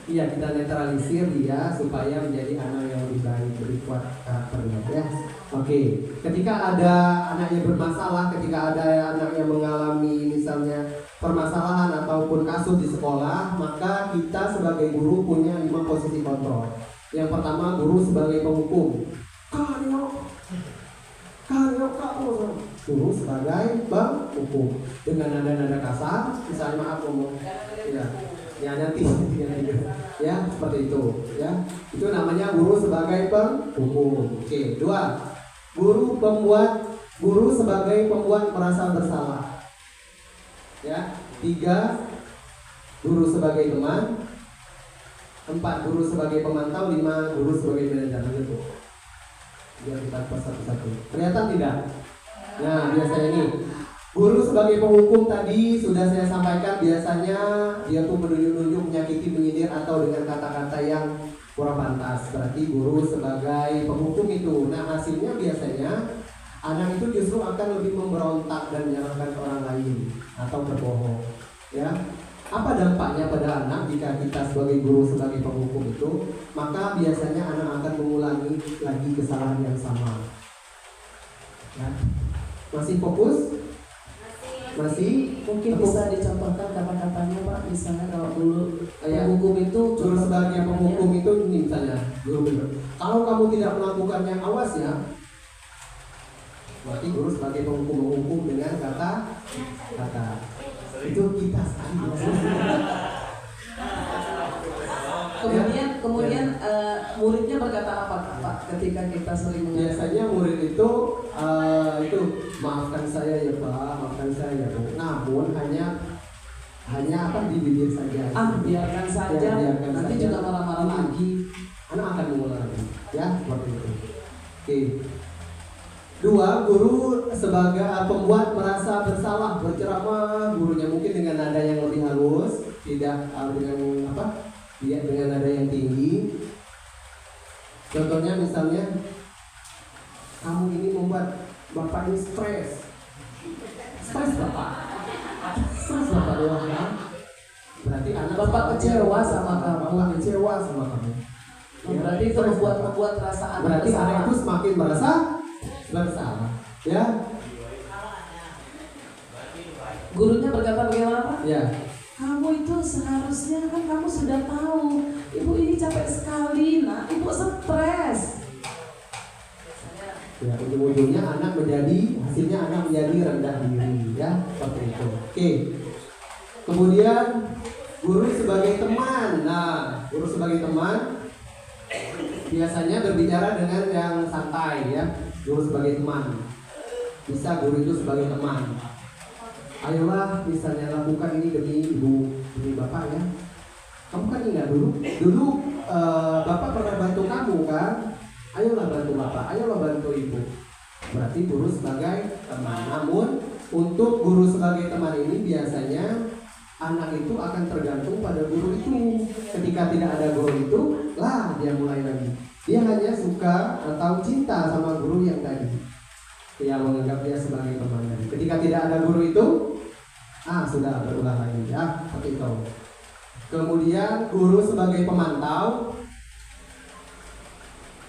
Iya, kita netralisir dia supaya menjadi anak yang lebih baik, lebih kuat karakternya ya. Oke, ketika ada anak yang bermasalah, ketika ada anak yang mengalami misalnya permasalahan ataupun kasus di sekolah, maka kita sebagai guru punya 5 posisi kontrol. Yang pertama, guru sebagai penghukum. Guru sebagai penghukum dengan nada-nada kasar, misalnya maaf ngomong, ya nanti ya seperti itu ya. Itu namanya guru sebagai penghukum. Oke, 2, guru sebagai pembuat merasa bersalah. Ya, 3, guru sebagai teman. 4, guru sebagai pemantau. 5, guru sebagai manajer. Gitu. Biar kita pas satu-satu. Kelihatan tidak? Nah, biasanya ini guru sebagai penghukum tadi sudah saya sampaikan, biasanya dia tuh menunjuk-nunjuk, menyakiti, menyindir atau dengan kata-kata yang kurang pantas. Berarti guru sebagai penghukum itu. Nah, hasilnya biasanya anak itu justru akan lebih memberontak dan menyalahkan orang lain atau berbohong. Ya. Apa dampaknya pada anak jika kita sebagai guru sebagai penghukum itu? Maka biasanya anak akan mengulangi lagi kesalahan yang sama. Ya. Masih fokus? Masih? Mungkin bisa dicontohkan kata-katanya Pak. Misalnya kalau dulu penghukum itu, guru sebagai penghukum itu ini misalnya guru benar. Kalau kamu tidak melakukannya, awas ya. Berarti guru sebagai penghukum dengan kata itu kita sekali. Kemudian muridnya berkata apa Pak ketika kita sering mengajar? Biasanya murid itu maafkan saya ya Pak, maafkan saya ya Bu. Namun hanya apa di bibir saja. Biarkan saja. Biarkan nanti saja. juga marah-marah lagi. Anak akan mengulang lagi. Ya, seperti itu. Oke. 2, guru sebagai pembuat merasa bersalah, berceramah gurunya mungkin dengan nada yang lebih halus, tidak dengan nada yang tinggi. Contohnya misalnya, kamu ini membuat Bapak ini stres Bapak doang kan? Berarti anak Bapak kecewa sama kamu. Bapak kecewa sama kamu. Berarti itu membuat rasa anak berarti bersalah. anak itu semakin merasa bersalah, ya. Gurunya berkata bagaimana Pak? Ya. Kamu itu seharusnya kan kamu sudah tahu, ibu ini capek sekali, nak, ibu stres. Ya, ujung-ujungnya hasilnya anak menjadi rendah diri, ya, seperti itu. Oke. Kemudian guru sebagai teman. Nah, guru sebagai teman biasanya berbicara dengan yang santai, ya. Guru sebagai teman. Bisa guru itu sebagai teman. Ayolah, misalnya lakukan ini demi ibu, demi bapak, ya. Kamu kan ingat dulu bapak pernah bantu kamu kan? Ayolah bantu bapak, ayolah bantu ibu. Berarti guru sebagai teman. Namun untuk guru sebagai teman ini biasanya anak itu akan tergantung pada guru itu. Ketika tidak ada guru itu, lah dia mulai lagi. Dia hanya suka atau cinta sama guru yang tadi. Dia menganggap dia sebagai teman. Ketika tidak ada guru itu, sudah berulang lagi, ya, seperti itu. Kemudian guru sebagai pemantau.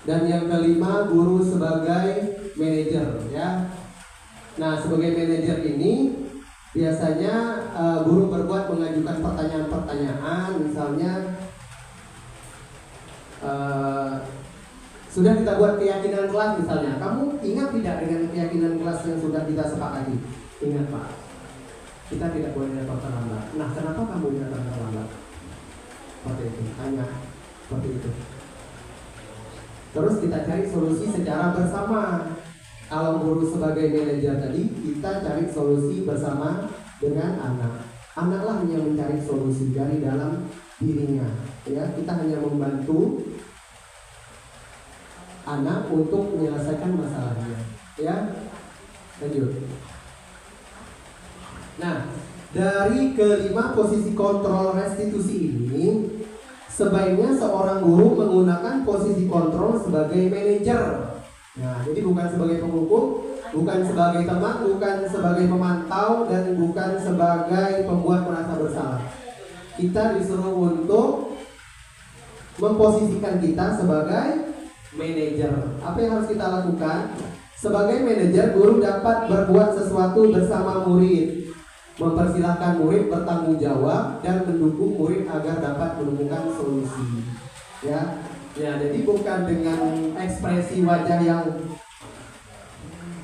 Dan yang kelima, guru sebagai manajer, ya. Nah, sebagai manajer ini biasanya guru berbuat mengajukan pertanyaan-pertanyaan, misalnya sudah kita buat keyakinan kelas misalnya. Kamu ingat tidak dengan keyakinan kelas yang sudah kita sepakati? Ingat, Pak. Kita tidak boleh datang terlambat. Nah, kenapa kamu datang terlambat? Seperti itu, tanya seperti itu. Terus kita cari solusi secara bersama. Kalau guru sebagai manajer tadi, kita cari solusi bersama dengan anak. Anaklah yang mencari solusi dari dalam dirinya. Ya, kita hanya membantu anak untuk menyelesaikan masalahnya. Ya, lanjut. Nah, dari kelima posisi kontrol restitusi ini, sebaiknya seorang guru menggunakan posisi kontrol sebagai manajer. Nah, jadi bukan sebagai penghukum, bukan sebagai teman, bukan sebagai pemantau, dan bukan sebagai pembuat merasa bersalah. Kita disuruh untuk memposisikan kita sebagai manajer. Apa yang harus kita lakukan? Sebagai manajer, guru dapat berbuat sesuatu bersama murid, mempersilahkan murid bertanggung jawab dan mendukung murid agar dapat menemukan solusi. Ya, jadi bukan dengan ekspresi wajah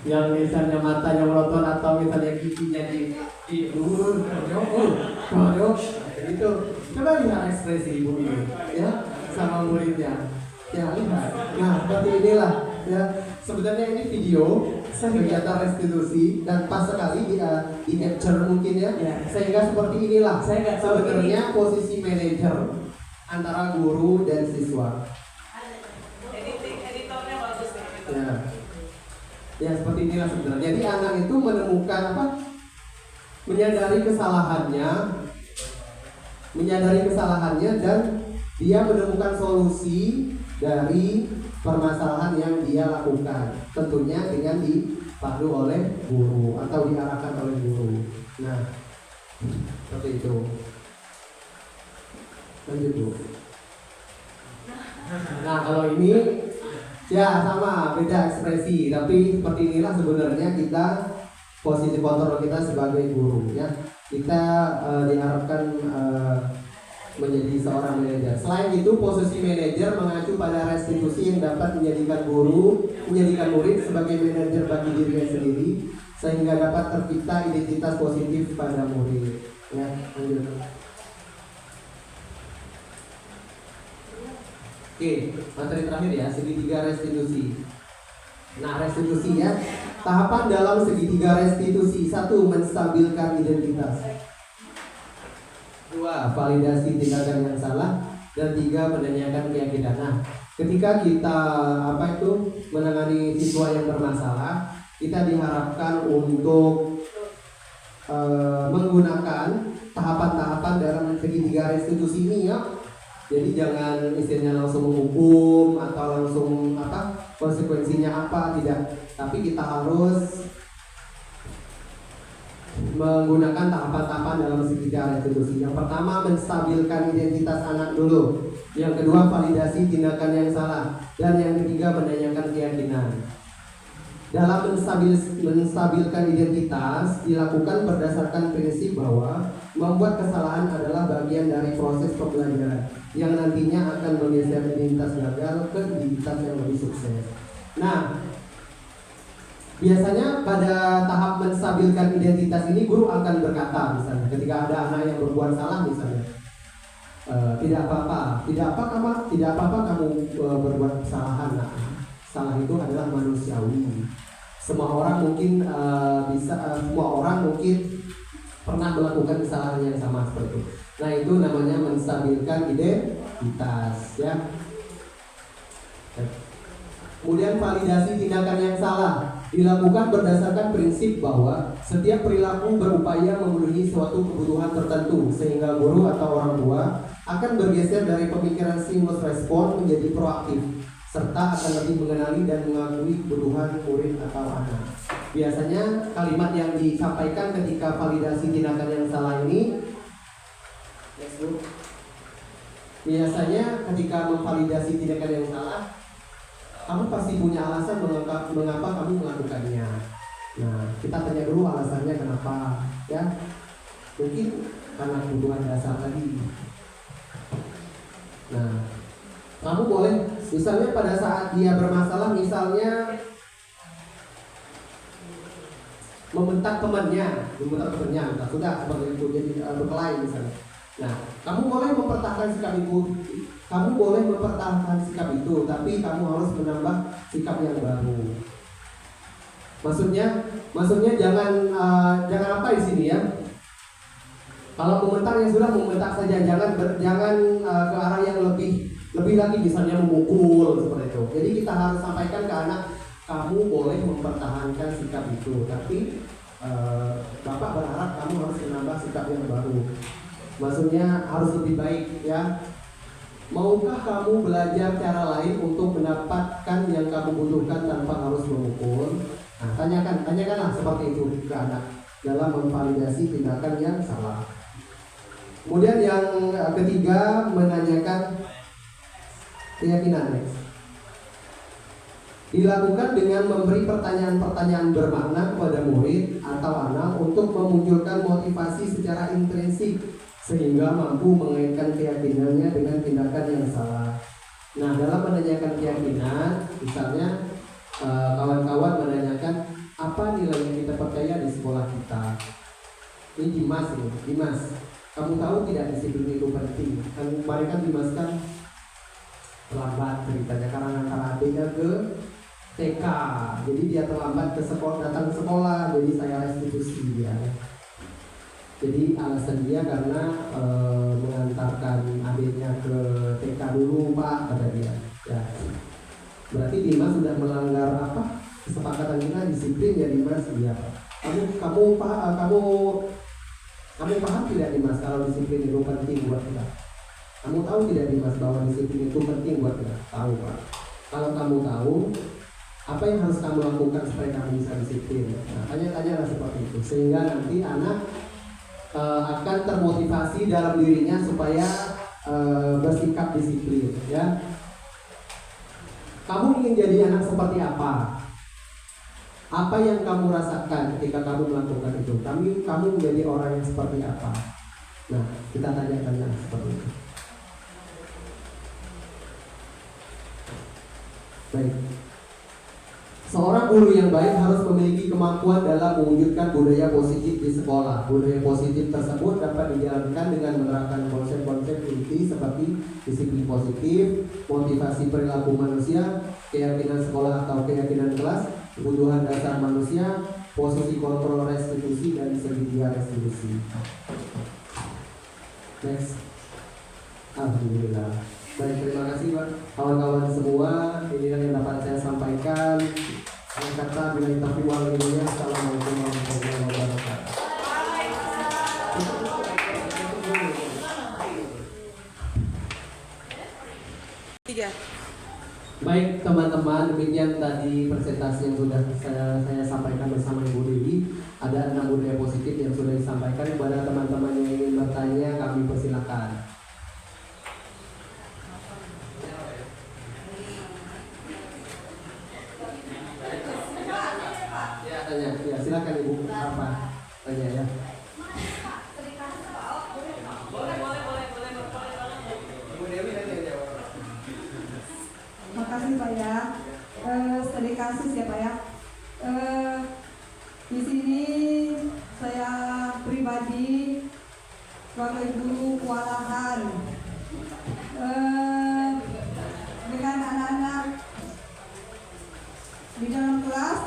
yang misalnya matanya melotot atau misalnya giginya tidur, gitu. Coba lihat ekspresi ibu ini, ya, sama muridnya. Ya, lihat. Nah, seperti inilah, ya. Sebenarnya ini video kegiatan restitusi dan pas sekali di capture mungkin, ya. Sehingga seperti inilah sebenarnya posisi manajer antara guru dan siswa. Ya, seperti inilah sebenarnya. Jadi anak itu menemukan menyadari kesalahannya dan dia menemukan solusi dari permasalahan yang dia lakukan, tentunya dengan dipandu oleh guru atau diarahkan oleh guru. Nah, seperti itu. Lanjut, Bu. Nah, kalau ini ya sama, beda ekspresi, tapi seperti inilah sebenarnya kita posisi kontrol kita sebagai guru, ya. Kita diharapkan menjadi seorang manajer. Selain itu, posisi manajer mengacu pada restitusi yang dapat menjadikan murid sebagai manajer bagi dirinya sendiri, sehingga dapat tercipta identitas positif pada murid. Ya, lanjut. Oke, materi terakhir ya, segitiga restitusi. Nah, restitusi, ya. Tahapan dalam segitiga restitusi: 1. Menstabilkan identitas. 2. Validasi tindakan yang salah. Dan 3. Menanyakan keyakinan. Nah, ketika kita menangani siswa yang bermasalah, kita diharapkan untuk menggunakan tahapan-tahapan dalam segitiga restitusi ini, ya. Jadi jangan istilahnya langsung menghukum atau langsung konsekuensinya tidak, tapi kita harus menggunakan tahapan-tahapan dalam segitiga restitusi. Yang pertama, menstabilkan identitas anak dulu. Yang kedua, validasi tindakan yang salah. Dan yang ketiga, menanyakan keyakinan. Dalam menstabilkan identitas dilakukan berdasarkan prinsip bahwa membuat kesalahan adalah bagian dari proses pembelajaran yang nantinya akan menggeser identitas gagal ke identitas yang lebih sukses. Nah, Biasanya pada tahap menstabilkan identitas ini guru akan berkata misalnya ketika ada anak yang berbuat salah misalnya, tidak apa-apa kamu berbuat kesalahan. Nah, salah itu adalah manusiawi. Semua orang mungkin pernah melakukan kesalahan yang sama seperti itu. Nah, itu namanya menstabilkan identitas ya. Kemudian validasi tindakan yang salah dilakukan berdasarkan prinsip bahwa setiap perilaku berupaya memenuhi suatu kebutuhan tertentu, sehingga guru atau orang tua akan bergeser dari pemikiran stimulus respon menjadi proaktif, serta akan lebih mengenali dan mengakui kebutuhan murid atau anak. Biasanya kalimat yang disampaikan ketika validasi tindakan yang salah ini, biasanya ketika memvalidasi tindakan yang salah, kamu pasti punya alasan mengapa kamu melakukannya. Nah, kita tanya dulu alasannya kenapa, ya. Mungkin karena kebutuhan dasar tadi. Nah, kamu boleh, misalnya pada saat dia bermasalah, misalnya membentak temannya, entah sudah seperti itu, jadi berkelahi misalnya. Nah, kamu boleh mempertahankan sikap itu, tapi kamu harus menambah sikap yang baru. Maksudnya jangan apa di sini ya. Kalau membentak ya sudah membentak saja, jangan ke arah yang lebih lagi misalnya memukul seperti itu. Jadi kita harus sampaikan ke anak, kamu boleh mempertahankan sikap itu, tapi Bapak berharap kamu harus menambah sikap yang baru. Maksudnya harus lebih baik ya. Maukah kamu belajar cara lain untuk mendapatkan yang kamu butuhkan tanpa harus memukul? Nah, tanyakanlah seperti itu ke anak dalam memvalidasi tindakan yang salah. Kemudian yang ketiga, menanyakan keyakinan. Dilakukan dengan memberi pertanyaan-pertanyaan bermakna kepada murid atau anak untuk memunculkan motivasi secara intrinsik sehingga mampu mengaitkan keyakinannya dengan tindakan yang salah. Nah, dalam menanyakan keyakinan, misalnya kawan-kawan menanyakan apa nilai yang kita percaya di sekolah kita. Ini Dimas, kamu tahu tidak disiplin itu penting? Kan kemarin kan Dimas kan terlambat ceritanya karena antara adiknya ke TK, jadi dia terlambat datang ke sekolah, jadi saya restitusi dia. Jadi alasan dia karena mengantarkan adiknya ke TK dulu Pak, kata dia. Ya. Berarti Dimas sudah melanggar apa? Kesepakatan kita disiplin ya Dimas. Iya Pak. Kamu paham tidak Dimas kalau disiplin itu penting buat kita? Kamu tahu tidak Dimas bahwa disiplin itu penting buat kita? Tahu Pak. Kalau kamu tahu, apa yang harus kamu lakukan supaya kamu bisa disiplin? Nah, tanya-tanyalah seperti itu sehingga nanti anak akan termotivasi dalam dirinya supaya bersikap disiplin ya. Kamu ingin jadi anak seperti apa? Apa yang kamu rasakan ketika kamu melakukan itu? Kamu menjadi orang yang seperti apa? Nah, kita tanya-tanya seperti itu. Baik. Seorang guru yang baik harus memiliki kemampuan dalam mewujudkan budaya positif di sekolah. Budaya positif tersebut dapat dijalankan dengan menerapkan konsep-konsep inti seperti disiplin positif, motivasi perilaku manusia, keyakinan sekolah atau keyakinan kelas, kebutuhan dasar manusia, posisi kontrol restitusi, dan segitiga restitusi. Next. Alhamdulillah. Baik, terima kasih Pak. Kawan-kawan semua, ini yang dapat saya sampaikan. Yang kata bila taufiq wal hidayah. Assalamualaikum warahmatullahi wabarakatuh. Baik teman-teman, demikian tadi presentasi yang sudah saya sampaikan bersama Ibu Dewi. Ada 6 budaya positif yang sudah disampaikan. Kepada teman-teman yang ingin bertanya, kami persilakan. Ya, silakan Ibu, apa tanya ya. Makasih Pak ya. Studi kasus ya Pak ya. Di sini saya pribadi sebagai guru kewalahan dengan anak-anak di dalam kelas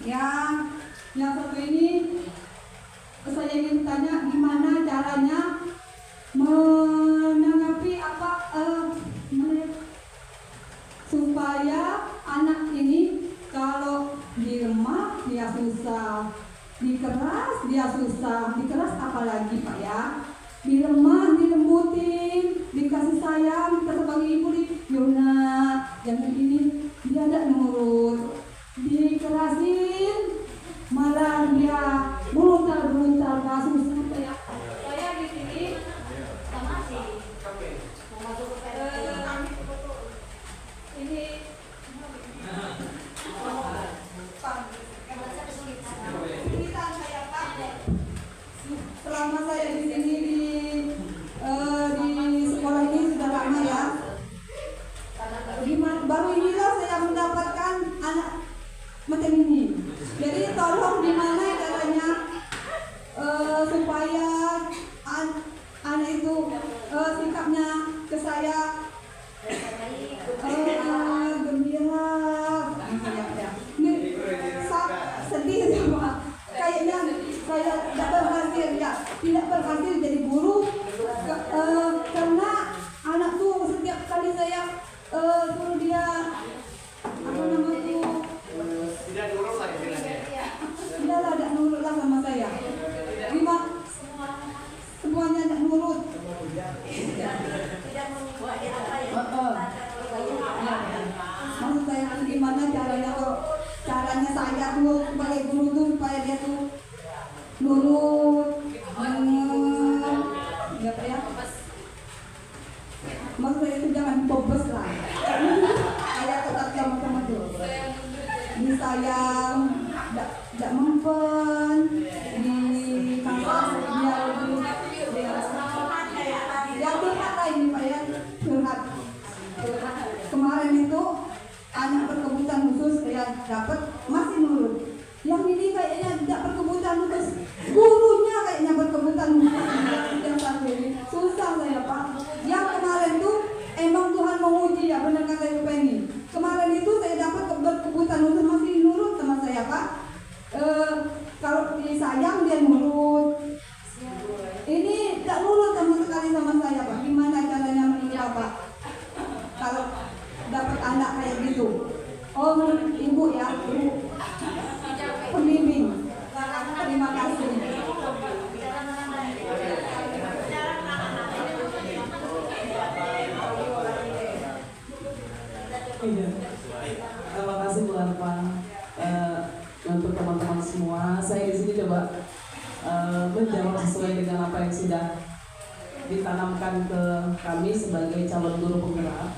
yang satu ini. Saya ingin tanya gimana caranya menanggapi supaya anak ini kalau di rumah dia susah, dikeras apalagi Pak ya, dilemah, dilembutin, dikasih sayang, kita sebagai ibu Yona jangan ini, dia tidak nurut, dikerasin malah dia beruntal kasus ya. Saya di sini sama sih ini kesulitan saya Pak. Selama saya di sini di sekolah ini sudah lama ya. Baru inilah saya mendapatkan anak macam ini. Jadi tolong gimana caranya supaya anak itu sikapnya ke saya gembira, sedih ya Pak. Kayaknya saya tidak berhasil jadi guru karena anak tuh setiap kali saya suruh dia tidak nurut lah istilahnya. Tidak nurut lah sama saya. Semuanya tidak nurut. Maksud saya gimana caranya saya tuh sebagai guru tuh supaya dia tuh nurut, ya. Maksud saya itu jangan bobos lah. Kayak tetap sama tuh. Disayang, tidak mempen, di kasar dia yang curhat lah ini Pak ya, curhat. Kemarin itu anak berkebutuhan khusus saya dapat masih nurut. Yang ini kayaknya tidak berkebutuhan khusus, gurunya kayaknya berkebutuhan khusus. Yang satu ini susah saya Pak. Yang kemarin tuh emang Tuhan menguji ya, benar kata Ibu Penny. Kemarin itu saya dapat berkebutuhan khusus masih nurut sama saya Pak. Kalau disayang dia nurut. Ini tidak nurut sama sekali sama saya Pak. Gimana caranya menurut Pak? Kalau dapat anak kayak gitu. Oh menurut Ibu ya, Ibu pembimbing. Terima kasih. Iya. Terima kasih Bu Arpa. Untuk teman-teman semua, saya di sini coba menjawab sesuai dengan apa yang sudah ditanamkan ke kami sebagai calon guru penggerak.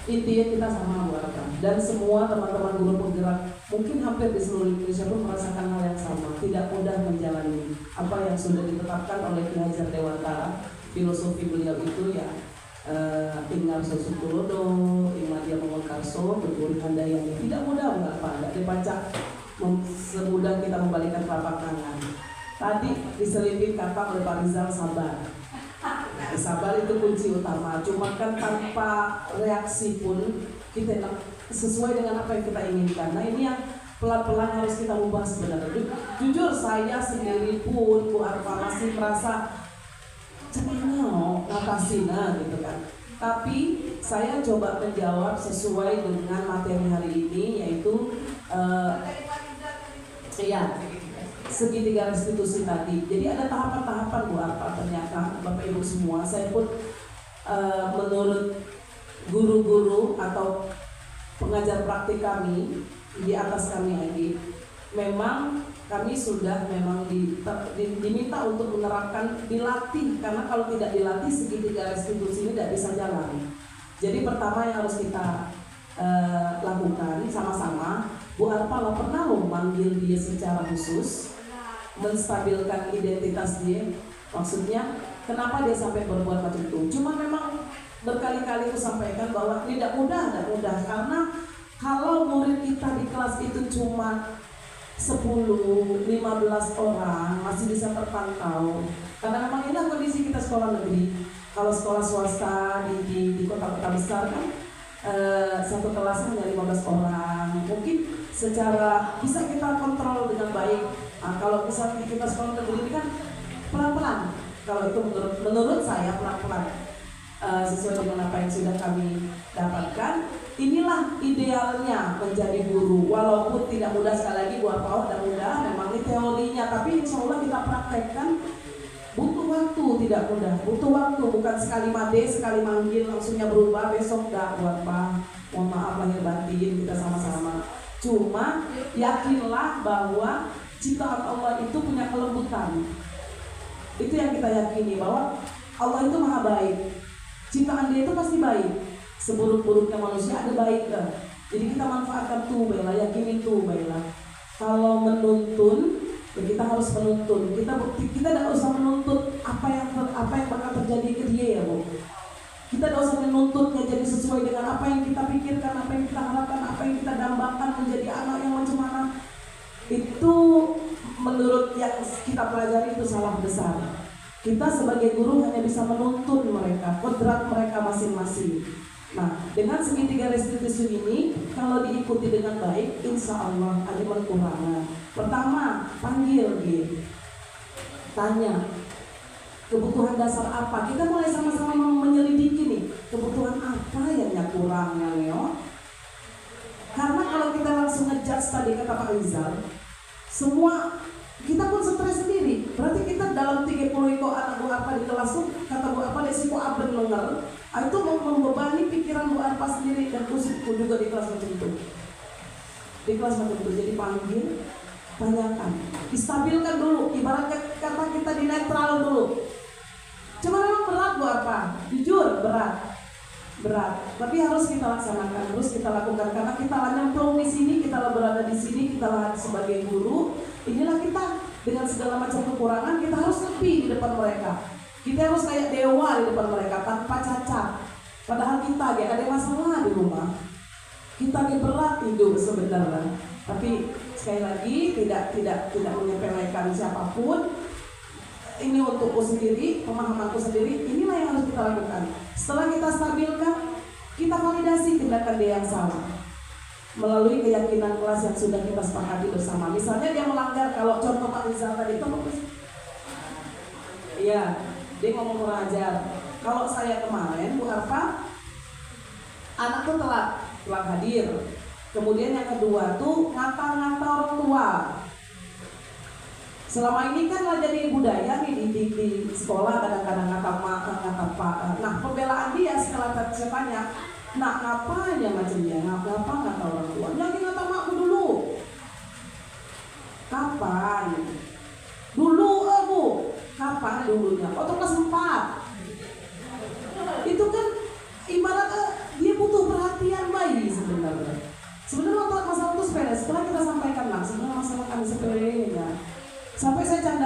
Intinya kita sama Bu Arpa dan semua teman-teman guru penggerak mungkin hampir di seluruh Indonesia pun merasakan hal yang sama. Tidak mudah menjalani apa yang sudah ditetapkan oleh Ki Hajar Dewantara. Filosofi beliau itu ya Ingar Sosutulodo, Imadia Mongokarso, Bergurih Handayani. Tidak mudah tidak dipacak semudah kita membalikan telapak tangan. Tadi diselipin kata oleh Pak Rizal sabar. Sabar itu kunci utama. Cuma kan tanpa reaksi pun kita sesuai dengan apa yang kita inginkan. Nah ini yang pelan-pelan harus kita ubah sebenarnya. Jujur saya sendiri pun Bu Arpa masih merasa ngatasinah gitu kan. Tapi saya coba menjawab sesuai dengan materi hari ini, yaitu segitiga restitusi tadi. Jadi ada tahapan-tahapan Bu Arpa ternyata Bapak Ibu semua. Saya pun menurut guru-guru atau pengajar praktik kami di atas kami lagi, memang kami sudah memang diminta untuk menerapkan, dilatih, karena kalau tidak dilatih segitiga restitusi ini tidak bisa jalan. Jadi pertama yang harus kita lakukan sama-sama, Bu Arpa pernah manggil dia secara khusus, menstabilkan identitas dia. Maksudnya kenapa dia sampai berbuat macam itu? Cuma memang berkali-kali aku sampaikan bahwa tidak mudah karena Kalau murid kita di kelas itu cuma 10-15 orang masih bisa terpantau, karena memang inilah kondisi kita sekolah negeri. Kalau sekolah swasta di kota-kota besar kan satu kelas hanya 15 orang, mungkin secara bisa kita kontrol dengan baik. Nah, kalau misalnya kita sekolah negeri ini kan pelan-pelan, kalau itu menurut saya pelan-pelan, sesuai dengan apa yang sudah kami dapatkan. Inilah idealnya menjadi guru, walaupun tidak mudah. Sekali lagi Bu Arpa, tidak mudah, memang ini teorinya, tapi insya Allah kita praktekkan butuh waktu, tidak mudah, butuh waktu, bukan sekali made, sekali manggil langsungnya berubah, besok enggak. Bu Arpa, mohon maaf lahir batin, kita sama-sama. Cuma yakinlah bahwa ciptaan Allah itu punya kelembutan. Itu yang kita yakini, bahwa Allah itu maha baik, ciptaan dia itu pasti baik. Seburuk-buruknya manusia ada baiknya. Jadi kita manfaatkan tuh baiklah, yakinin tuh baiklah. Kalau menuntun, ya kita harus menuntun. Kita tidak usah menuntut apa yang bakal terjadi ke dia, ya Bu. Kita tidak usah menuntutnya jadi sesuai dengan apa yang kita pikirkan, apa yang kita harapkan, apa yang kita dambakan menjadi anak yang macam mana. Itu menurut yang kita pelajari itu salah besar. Kita sebagai guru hanya bisa menuntun mereka, kodrat mereka masing-masing. Nah, dengan segitiga restitusi ini, kalau diikuti dengan baik, insya Allah ada kekurangan. Pertama, panggil dia, tanya kebutuhan dasar apa. Kita mulai sama-sama menyelidiki nih, kebutuhan apa yang kurangnya, Leo. Karena kalau kita langsung ngejudge tadi kata Pak Rizal, semua kita pun stres sendiri. Berarti kita dalam 30 anak Bu Arpa di kelas tuh, kata Bu Arpa resiko aben lenger, itu membebani pikiran Bu Arpa sendiri dan kusipku juga di kelas macam itu. Di kelas macam itu, jadi panggil, tanyakan, distabilkan dulu. Ibaratnya kata kita di netral dulu. Cuma memang berat Bu Arpa, jujur berat. Tapi harus kita laksanakan, harus kita lakukan karena kita nyemplung di sini, kita berada di sini, kita sebagai guru. Inilah kita dengan segala macam kekurangan, kita harus lebih di depan mereka. Kita harus kayak dewa di depan mereka tanpa cacat. Padahal kita ada masalah di rumah. Kita berat hidup sebenarnya. Tapi sekali lagi tidak menyepelekan siapapun. Ini untukku sendiri, pemahamanku sendiri. Inilah yang harus kita lakukan. Setelah kita stabilkan, kita validasi tindakan dia yang salah melalui keyakinan kelas yang sudah kita sepakati bersama. Misalnya dia melanggar, kalau contoh Pak Rizal tadi itu, iya, dia ngomong kurang ajar. Kalau saya kemarin Bu Arpa, anak tuh telat hadir. Kemudian yang kedua tuh ngata-ngata orang tua. Selama ini kan lah jadi budaya nih di sekolah, kadang-kadang ngata mak, ngata pak. Nah, pembelaan dia setelah saya tanya, nah ngapain ya macamnya, ngapa ngata orang tua? Lagi ngata makku dulu. Kapan? Dulu Bu. Kapan dulunya? Waktu kelas 4. Itu kan ibarat dia butuh perhatian bayi sebenarnya. Sebenarnya masalah itu sepele. Setelah kita sampaikan lah, sebenarnya masalah kami sepele ya. Sampai saya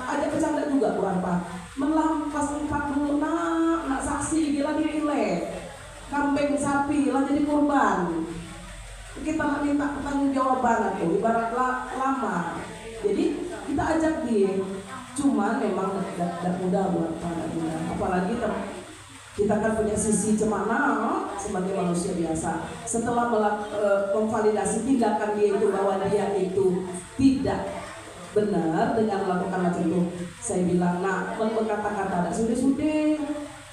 ada bercanda juga Bu Arpa. Menelah pas 4 dulu nak saksi gila dinilai. Kambing sapi lah jadi korban. Kita nak minta pertanggungjawaban itu ibarat lama. Jadi kita ajak dia. Cuma memang tidak mudah Bu Arpa, apalagi kita kan punya sisi cemana sebagai manusia biasa. Setelah memvalidasi tindakan dia itu bahwa dia itu tidak benar dengan melakukan macam itu, saya bilang, nah, berkata-kata sudah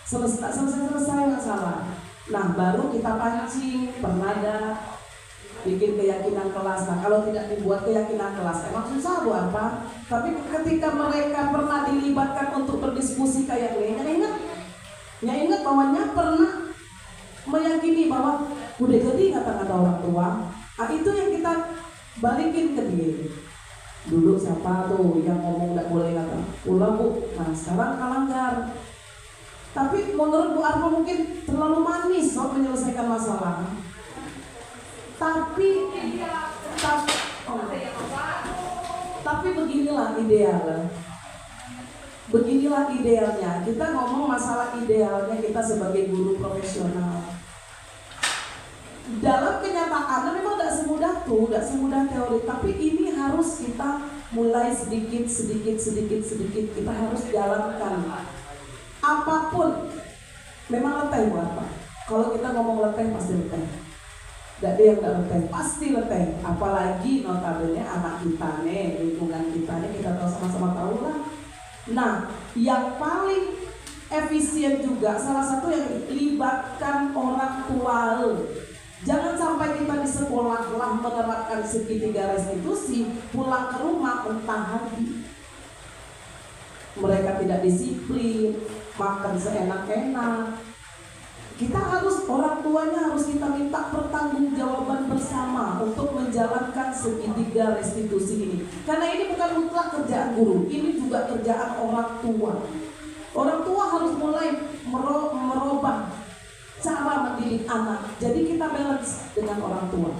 selesai masalah. Nah, baru kita pancing, pernada, bikin keyakinan kelas. Nah, kalau tidak dibuat keyakinan kelas, emang susah Bu Arpa. Tapi ketika mereka pernah dilibatkan untuk berdiskusi kayak ini, ingat bahwanya pernah meyakini bahwa udah jadi kata-kata orang tua. Nah, itu yang kita balikin ke dia. Dulu siapa tuh yang ngomong nggak boleh kata pulang Bu, nah sekarang kalanggar. Tapi menurut Bu Arpa mungkin terlalu manis untuk menyelesaikan masalah. Tapi beginilah ideal. Beginilah idealnya. Kita ngomong masalah idealnya kita sebagai guru profesional. Dalam kenyataan tuh tidak semudah teori, tapi ini harus kita mulai sedikit kita harus jalankan. Apapun, memang letih buat apa? Kalau kita ngomong letih pasti letih. Tidak ada yang tidak letih, pasti letih. Apalagi notabene anak kita nih, lingkungan kita nih, kita tahu sama-sama tahu lah. Nah, yang paling efisien juga salah satu yang libatkan orang tua. Jangan sampai kita di sekolah lah menerapkan segitiga restitusi, pulang ke rumah mentah hati. Mereka tidak disiplin, makan seenak-enak. Kita harus, orang tuanya harus kita minta pertanggungjawaban bersama untuk menjalankan segitiga restitusi ini. Karena ini bukan mutlak kerjaan guru, ini juga kerjaan orang tua. Orang tua harus mulai merubah cara mendidik anak. Jadi kita balance dengan orang tua.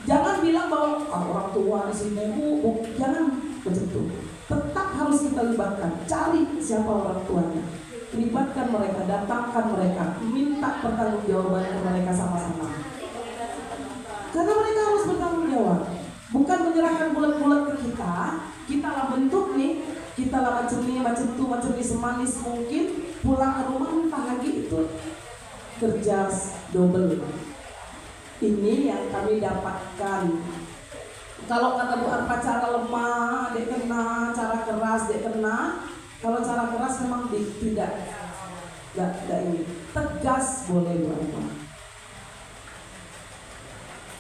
Jangan bilang bahwa orang tua di sini bu, jangan begitu. Tetap harus kita libatkan. Cari siapa orang tuanya. Libatkan mereka, datangkan mereka, minta pertanggungjawaban ke mereka sama-sama. Karena mereka harus bertanggung jawab. Bukan menyerahkan bulat-bulat ke kita. Kita lah bentuk nih, kita lah macam ni semanis mungkin. Pulang ke rumah entah lagi itu kerja double. Ini yang kami dapatkan. Kalau kata Bu Arpa cara lemah, dia kena, cara keras dia kena. Kalau cara keras memang tidak ini. Tegas boleh Bu Arpa.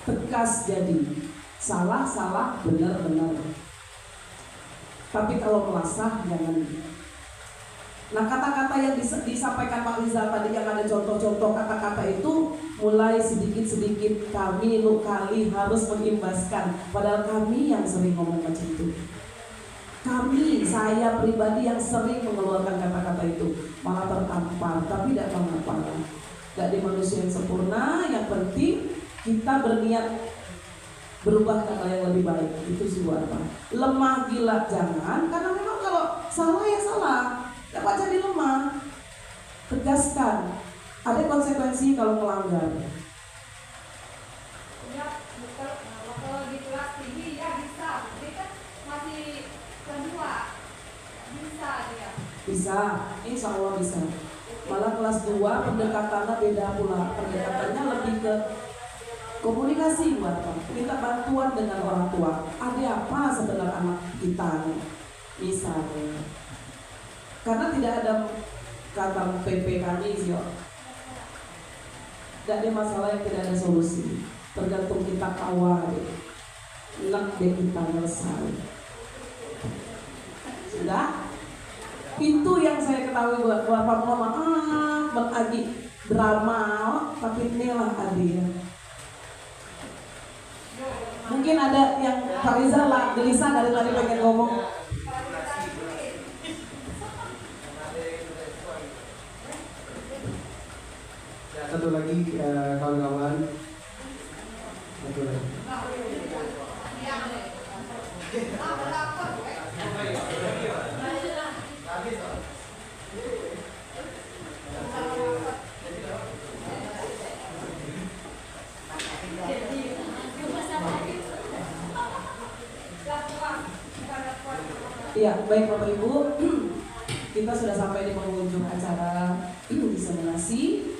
Tegas jadi. Salah, benar. Tapi kalau melasah jangan. Nah, kata-kata yang disampaikan Pak Rizal tadi yang ada contoh-contoh kata-kata itu mulai sedikit-sedikit kami lokali harus mengimbaskan. Padahal kami yang sering ngomong macam itu. Saya pribadi yang sering mengeluarkan kata-kata itu malah tertampar, tapi tidak mengapa. Tidak di manusia yang sempurna, yang penting kita berniat berubah ke hal yang lebih baik. Itu sih buat apa? Lemah gila jangan, karena memang kalau salah ya salah. Dapat jadi lemah. Tegaskan. Ada konsekuensi kalau melanggar. Ya, kalau di kelas tinggi ya bisa. Tapi kan masih kedua. Bisa dia. Bisa, insya Allah bisa. Malah kelas 2 pendekatannya beda pula. Pendekatannya lebih ke komunikasi buat apa? Minta bantuan dengan orang tua. Ada apa sebenarnya anak kita nih? Misalnya. Karena tidak ada kata PP kami sih, tidak ada masalah yang tidak ada solusi. Tergantung kita kawal, nak deh kita selesai. Sudah? Itu yang saya ketahui buat Bapak Mama. Menagi drama, tapi inilah adil. Mungkin ada yang Pak Rizal lah, gelisah dari tadi pengen ngomong. Satu lagi kawan-kawan. Satu lagi. Iya, baik Bapak Ibu, kita sudah sampai di penghujung acara diseminasi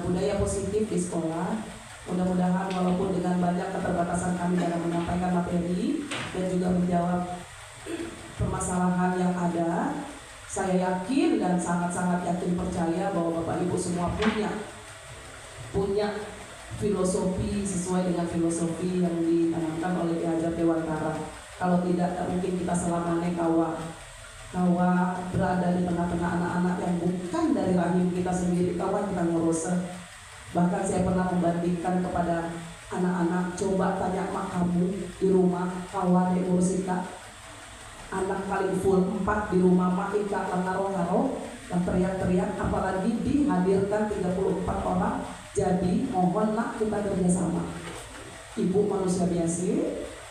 budaya positif di sekolah. Mudah-mudahan walaupun dengan banyak keterbatasan kami dalam menyampaikan materi dan juga menjawab permasalahan yang ada, saya yakin dan sangat-sangat yakin percaya bahwa Bapak Ibu semua punya filosofi sesuai dengan filosofi yang ditanamkan oleh Ki Hajar Dewantara. Kalau tidak mungkin kita selamanya kawa berada di tengah-tengah anak-anak yang bukan dari rahim kita sendiri, kawan kita ngurus. Bahkan saya pernah membandingkan kepada anak-anak, coba tanya mak kamu di rumah, kawan yang ngurus Ika. Anak paling full 4 di rumah, mak Ika ngaro-ngaro dan teriak-teriak, apalagi dihadirkan 34 orang. Jadi mohon nak kita kerjasama. Ibu manusia biasa,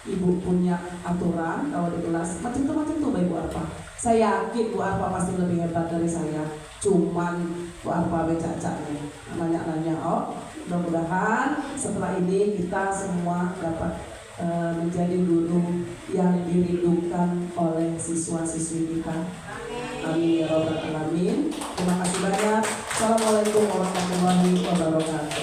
ibu punya aturan kalau di kelas macam itu Baik Bu Arpa. Saya yakin Bu Arpa pasti lebih hebat dari saya. Cuman Bu Arpa becacak nih, nanya-nanya, Mudah-mudahan setelah ini kita semua dapat menjadi guru yang dirindukan oleh siswa-siswi kita. Amin ya rabbal alamin. Terima kasih banyak. Assalamualaikum warahmatullahi wabarakatuh.